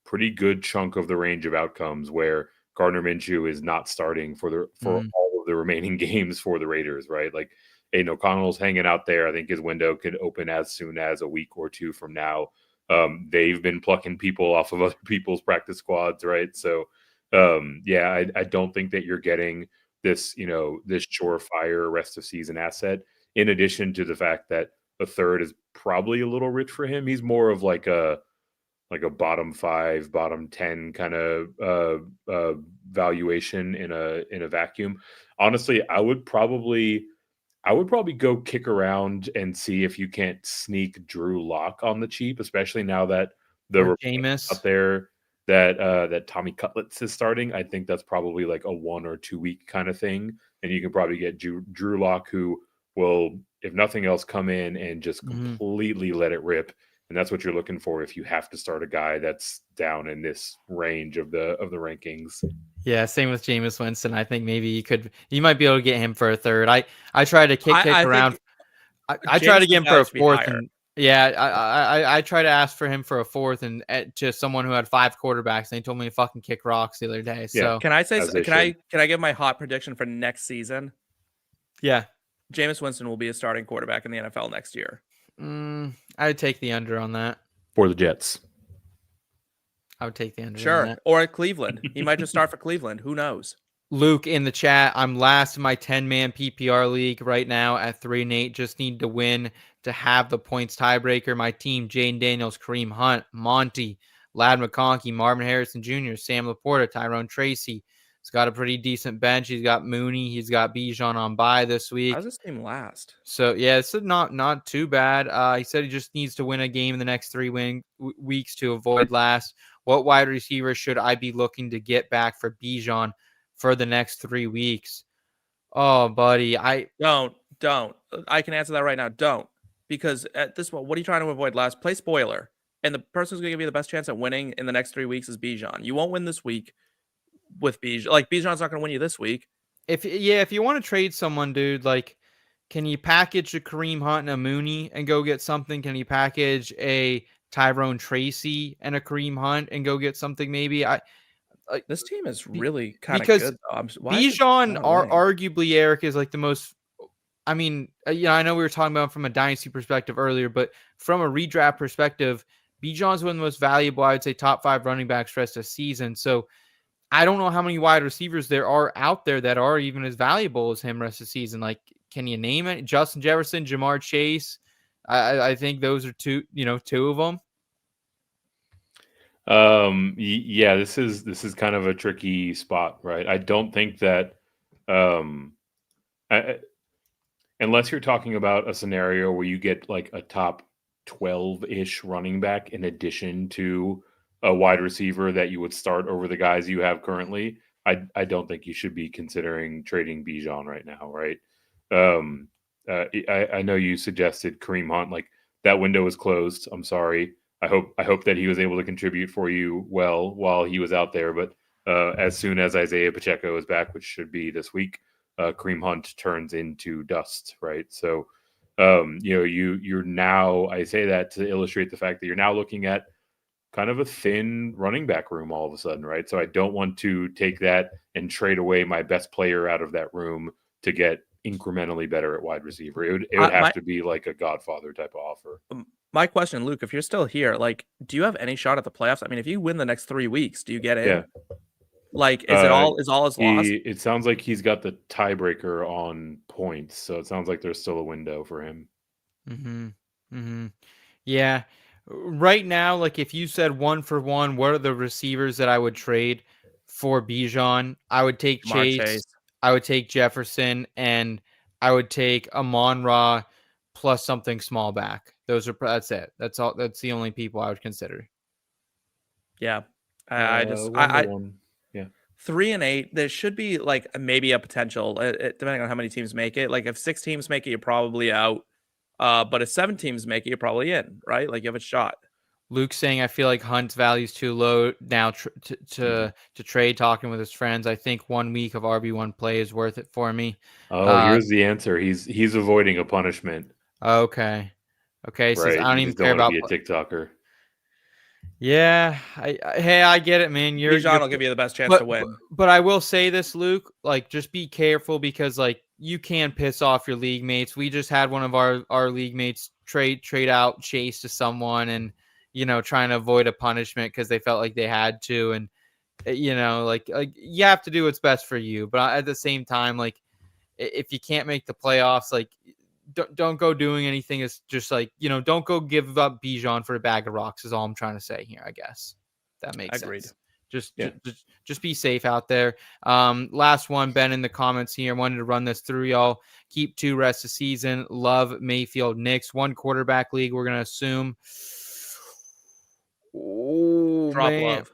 pretty good chunk of the range of outcomes where Gardner Minshew is not starting for all of the remaining games for the Raiders, right? Like, Aiden O'Connell's hanging out there. I think his window could open as soon as a week or two from now. They've been plucking people off of other people's practice squads, right? So, I don't think that you're getting this, this surefire rest of season asset. In addition to the fact that a third is probably a little rich for him. He's more of like a bottom 5, bottom 10 kind of valuation in a vacuum. Honestly, I would probably go kick around and see if you can't sneak Drew Lock on the cheap, especially now that the reports out there that Tommy Cutlets is starting. I think that's probably like a 1 or 2 week kind of thing, and you can probably get Drew Lock, who will, if nothing else, come in and just completely let it rip. And that's what you're looking for if you have to start a guy that's down in this range of the rankings. Yeah, same with Jameis Winston. I think maybe you might be able to get him for a third. I tried to kick around. I tried to get him for a fourth, and I tried to ask for him for a fourth, and to someone who had 5 quarterbacks, and they told me to fucking kick rocks the other day. So can I say? Can I give my hot prediction for next season? Yeah, Jameis Winston will be a starting quarterback in the NFL next year. I'd take the under on that. For the Jets. I would take the under. Sure. On that. Or at Cleveland. He might just start for Cleveland. Who knows? Luke in the chat. I'm last in my 10-man PPR league right now at 3-8. Just need to win to have the points tiebreaker. My team, Jayden Daniels, Kareem Hunt, Monty, Ladd McConkey, Marvin Harrison Jr., Sam LaPorta, Tyrone Tracy. He's got a pretty decent bench. He's got Mooney. He's got Bijan on bye this week. How's this team last? So, yeah, it's not too bad. He said he just needs to win a game in the next 3 weeks to avoid last. What wide receiver should I be looking to get back for Bijan for the next 3 weeks? Oh, buddy, Don't. I can answer that right now. Don't. Because at this point, what are you trying to avoid last? Play spoiler. And the person who's going to give you the best chance at winning in the next 3 weeks is Bijan. You won't win this week. with Bijan. Like Bijan's not going to win you this week. If you want to trade someone, dude, like, can you package a Kareem Hunt and a Mooney and go get something? Can you package a Tyrone Tracy and a Kareem Hunt and go get something? Maybe This team is really kind of because good. Why is it Bijan not are winning? arguably, Eric, is like the most. I mean, I know we were talking about from a dynasty perspective earlier, but from a redraft perspective, Bijan's one of the most valuable, I would say, top 5 running backs rest of season. So I don't know how many wide receivers there are out there that are even as valuable as him rest of season. Like, can you name it? Justin Jefferson, Jamar Chase. I think those are two of them. Yeah, this is kind of a tricky spot, right? I don't think that unless you're talking about a scenario where you get like a top 12-ish running back in addition to a wide receiver that you would start over the guys you have currently, I don't think you should be considering trading Bijan right now, right? I know you suggested Kareem Hunt, like that window is closed. I'm sorry. I hope that he was able to contribute for you well while he was out there. But as soon as Isaiah Pacheco is back, which should be this week, Kareem Hunt turns into dust, right? So, you're now, I say that to illustrate the fact that you're now looking at kind of a thin running back room all of a sudden, right? So I don't want to take that and trade away my best player out of that room to get incrementally better at wide receiver. It would have to be like a Godfather type of offer. My question, Luke, if you're still here, like, do you have any shot at the playoffs? I mean, if you win the next 3 weeks, do you get in? Yeah. Like, is all is lost? It sounds like he's got the tiebreaker on points, so it sounds like there's still a window for him. Yeah. Right now, like if you said 1 for 1, what are the receivers that I would trade for Bijan? I would take Chase. I would take Jefferson, and I would take Amon-Ra plus something small back. That's it. That's all. That's the only people I would consider. Yeah. Yeah. 3 and 8, there should be like maybe a potential, depending on how many teams make it. Like if 6 teams make it, you're probably out. But if 7 teams make it, you're probably in, right? Like you have a shot. Luke's saying, I feel like Hunt's value is too low now to trade, talking with his friends. I think 1 week of RB1 play is worth it for me. Here's the answer. He's avoiding a punishment. Okay. Right. Says, I don't even care about be a TikToker. Yeah. I get it, man. Bijan will give you the best chance to win. But I will say this, Luke, like just be careful because like you can piss off your league mates. We just had one of our league mates trade out Chase to someone and trying to avoid a punishment because they felt like they had to. And, like you have to do what's best for you. But at the same time, like if you can't make the playoffs, like don't go doing anything. It's just like, don't go give up Bijan for a bag of rocks is all I'm trying to say here, I guess. That makes sense. Just be safe out there. Last one, Ben in the comments here. Wanted to run this through y'all. Keep 2 rest of season. Love Mayfield Knicks. 1 quarterback league, we're going to assume. Oh, drop man. Love.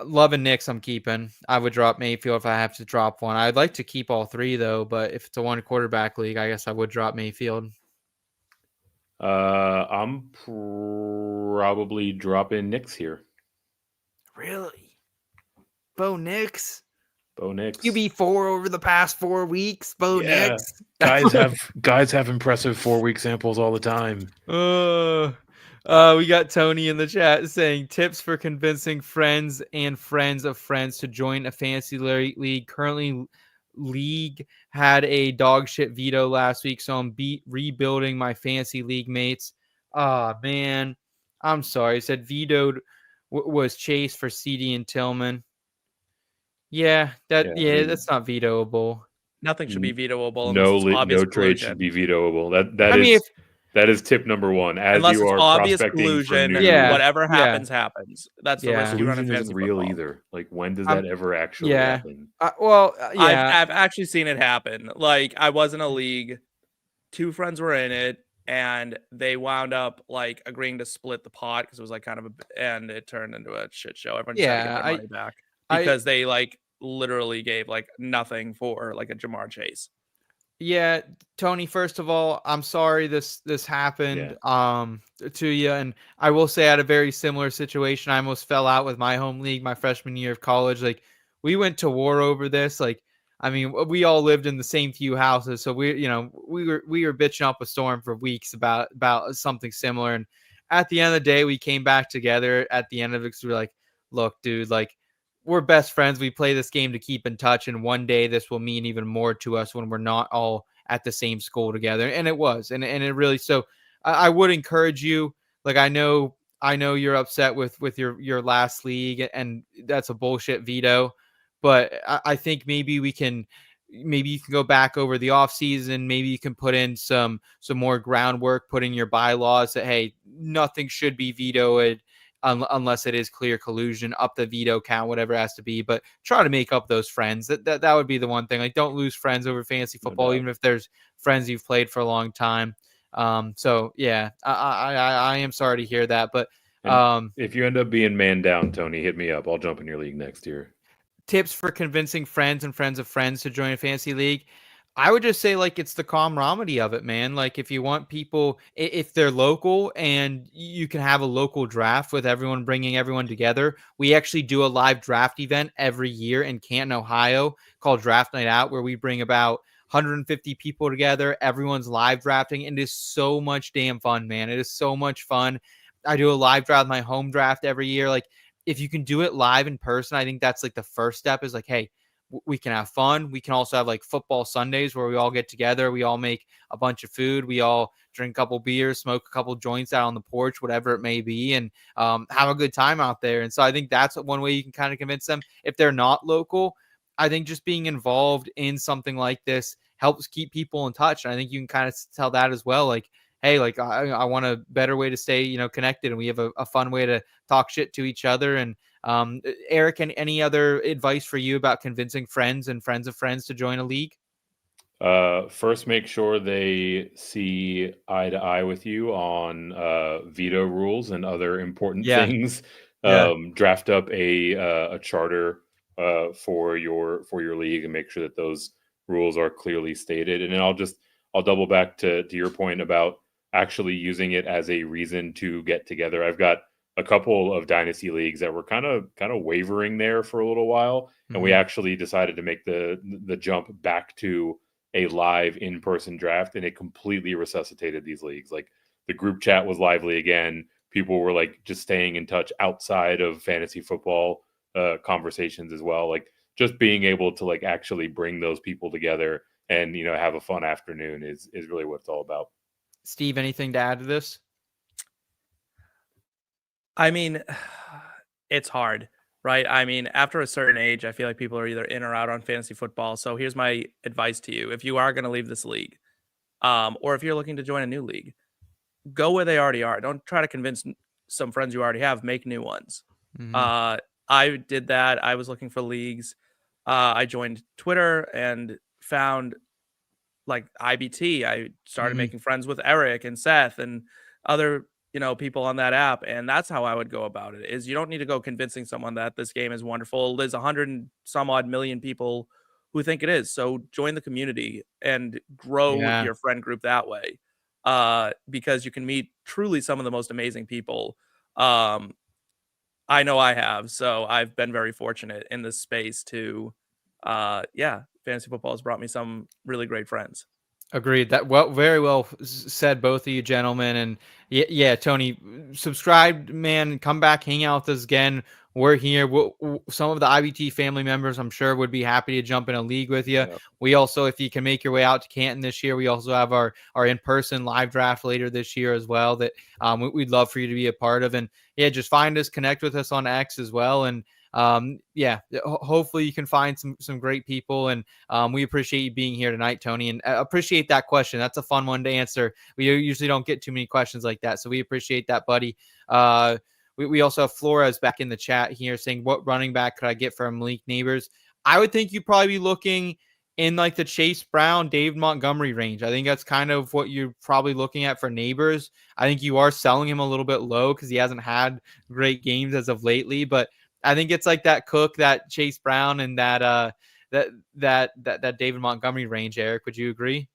Love and Knicks I'm keeping. I would drop Mayfield if I have to drop one. I'd like to keep all 3 though, but if it's a 1 quarterback league, I guess I would drop Mayfield. I'm probably dropping Knicks here. Really? Bo Nix? QB4 over the past 4 weeks. Nix. Guys have impressive 4-week samples all the time. We got Tony in the chat saying tips for convincing friends and friends of friends to join a fantasy league. Currently, league had a dog shit veto last week, so I'm rebuilding my fantasy league mates. Man, I'm sorry. It said vetoed was Chase for CeeDee and Tillman. Yeah, that's not vetoable. Nothing should be vetoable. No trade should be vetoable. That is tip number 1. Unless it's obvious collusion, whatever happens, happens. That's the risk you run in fantasy isn't real football. Either. Like, when does that ever actually happen? I've actually seen it happen. Like, I was in a league, 2 friends were in it, and they wound up like agreeing to split the pot because it was like and it turned into a shit show. Everyone just had to get their money back because they like literally gave like nothing for like a Jamar Chase. Yeah, Tony, first of all, I'm sorry this happened to you. And I will say I had a very similar situation. I almost fell out with my home league my freshman year of college. Like, we went to war over this. Like, I mean, we all lived in the same few houses, so we were bitching up a storm for weeks about something similar. And at the end of the day, we came back together at the end of it because we were like, look, dude, like, we're best friends. We play this game to keep in touch, and one day this will mean even more to us when we're not all at the same school together. And it was, and it really. So I would encourage you. Like, I know you're upset with your last league, and that's a bullshit veto. But I think maybe you can go back over the off season. Maybe you can put in some more groundwork, put in your bylaws that, hey, nothing should be vetoed unless it is clear collusion, up the veto count, whatever it has to be. But try to make up those friends. That would be the one thing. Like, don't lose friends over fantasy football, even if there's friends you've played for a long time. So yeah, I am sorry to hear that. But if you end up being man down, Tony, hit me up. I'll jump in your league next year. Tips for convincing friends and friends of friends to join a fantasy league. I would just say, like, it's the camaraderie of it, man. Like, if you want people, if they're local and you can have a local draft with everyone, bringing everyone together. We actually do a live draft event every year in Canton, Ohio, called Draft Night Out, where we bring about 150 people together. Everyone's live drafting, and it is so much damn fun, man. It is so much fun. I do a live draft, my home draft every year. Like, if you can do it live in person, I think that's like the first step, is like, hey, we can have fun. We can also have like football Sundays where we all get together. We all make a bunch of food. We all drink a couple beers, smoke a couple joints out on the porch, whatever it may be, and have a good time out there. And so I think that's one way you can kind of convince them. If they're not local, I think just being involved in something like this helps keep people in touch. And I think you can kind of tell that as well. Like, hey, like, I want a better way to stay, connected. And we have a fun way to talk shit to each other. And Eric, any other advice for you about convincing friends and friends of friends to join a league? First, make sure they see eye to eye with you on veto rules and other important things. Draft up a charter for your league and make sure that those rules are clearly stated. And then I'll double back to your point about actually using it as a reason to get together. I've got a couple of dynasty leagues that were kind of wavering there for a little while, and we actually decided to make the jump back to a live in-person draft, and it completely resuscitated these leagues. Like, the group chat was lively again. People were like just staying in touch outside of fantasy football conversations as well. Like, just being able to like actually bring those people together and have a fun afternoon is really what it's all about. Steve, anything to add to this? I mean, it's hard, right? I mean, after a certain age, I feel like people are either in or out on fantasy football. So here's my advice to you. If you are going to leave this league, or if you're looking to join a new league, go where they already are. Don't try to convince some friends you already have. Make new ones. I did that. I was looking for leagues. I joined Twitter and found like IBT. I started making friends with Eric and Seth and other people on that app. And that's how I would go about it. Is you don't need to go convincing someone that this game is wonderful. There's 100 and some odd million people who think it is. So join the community and grow your friend group that way, because you can meet truly some of the most amazing people. I know I have. So I've been very fortunate in this space to, fantasy football has brought me some really great friends. Agreed. That very well said, both of you gentlemen. And yeah, Tony, subscribe, man. Come back, hang out with us again. We're here. Some of the IBT family members, I'm sure, would be happy to jump in a league with you. Yep. We also, if you can make your way out to Canton this year, we also have our in-person live draft later this year as well that we'd love for you to be a part of. And yeah, just find us, connect with us on X as well. And hopefully you can find some great people, and we appreciate you being here tonight, Tony, and appreciate that question. That's a fun one to answer. We usually don't get too many questions like that, so we appreciate that, buddy. We also have Flores back in the chat here saying, what running back could I get from Malik Neighbors? I would think you'd probably be looking in like the Chase Brown, David Montgomery range. I think that's kind of what you're probably looking at for Neighbors. I think you are selling him a little bit low because he hasn't had great games as of lately, but I think it's like that Cook, that Chase Brown, and that David Montgomery range. Eric, would you agree?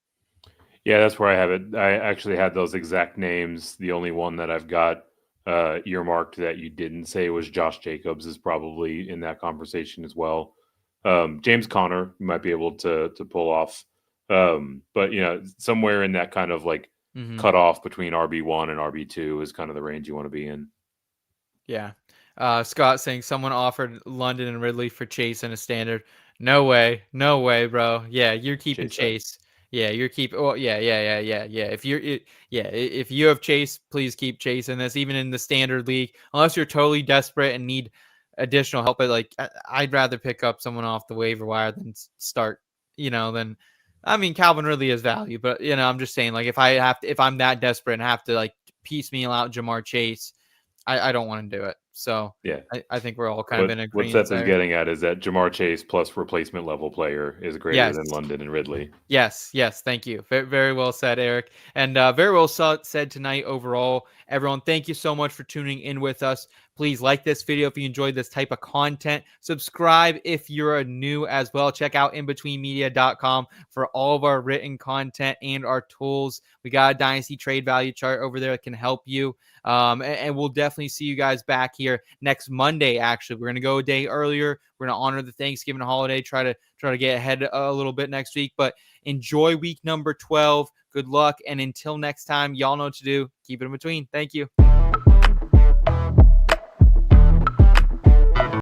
Yeah, that's where I have it. I actually had those exact names. The only one that I've got earmarked that you didn't say was Josh Jacobs is probably in that conversation as well. James Conner might be able to pull off. But somewhere in that kind of like cutoff between RB1 and RB2 is kind of the range you want to be in. Yeah. Scott saying someone offered London and Ridley for Chase in a standard. No way, bro. Yeah, you're keeping Chase. Yeah, you're keeping. Oh, yeah. If if you have Chase, please keep Chase in this, even in the standard league, unless you're totally desperate and need additional help. But like, I'd rather pick up someone off the waiver wire than start. I mean, Calvin Ridley has value, but I'm just saying, like, if I'm that desperate and have to like piecemeal out Jamar Chase, I don't want to do it. So yeah, I think we're all kind of in agreement. What Seth is getting at is that Jamar Chase plus replacement level player is greater than London and Ridley. Yes. Thank you. Very well said, Eric. And very well said tonight overall. Everyone, thank you so much for tuning in with us. Please like this video if you enjoyed this type of content. Subscribe if you're new as well. Check out inbetweenmedia.com for all of our written content and our tools. We got a Dynasty trade value chart over there that can help you. And we'll definitely see you guys back here next Monday. Actually, we're going to go a day earlier. We're going to honor the Thanksgiving holiday, try to get ahead a little bit next week, but enjoy week number 12. Good luck. And until next time, y'all know what to do. Keep it in between. Thank you.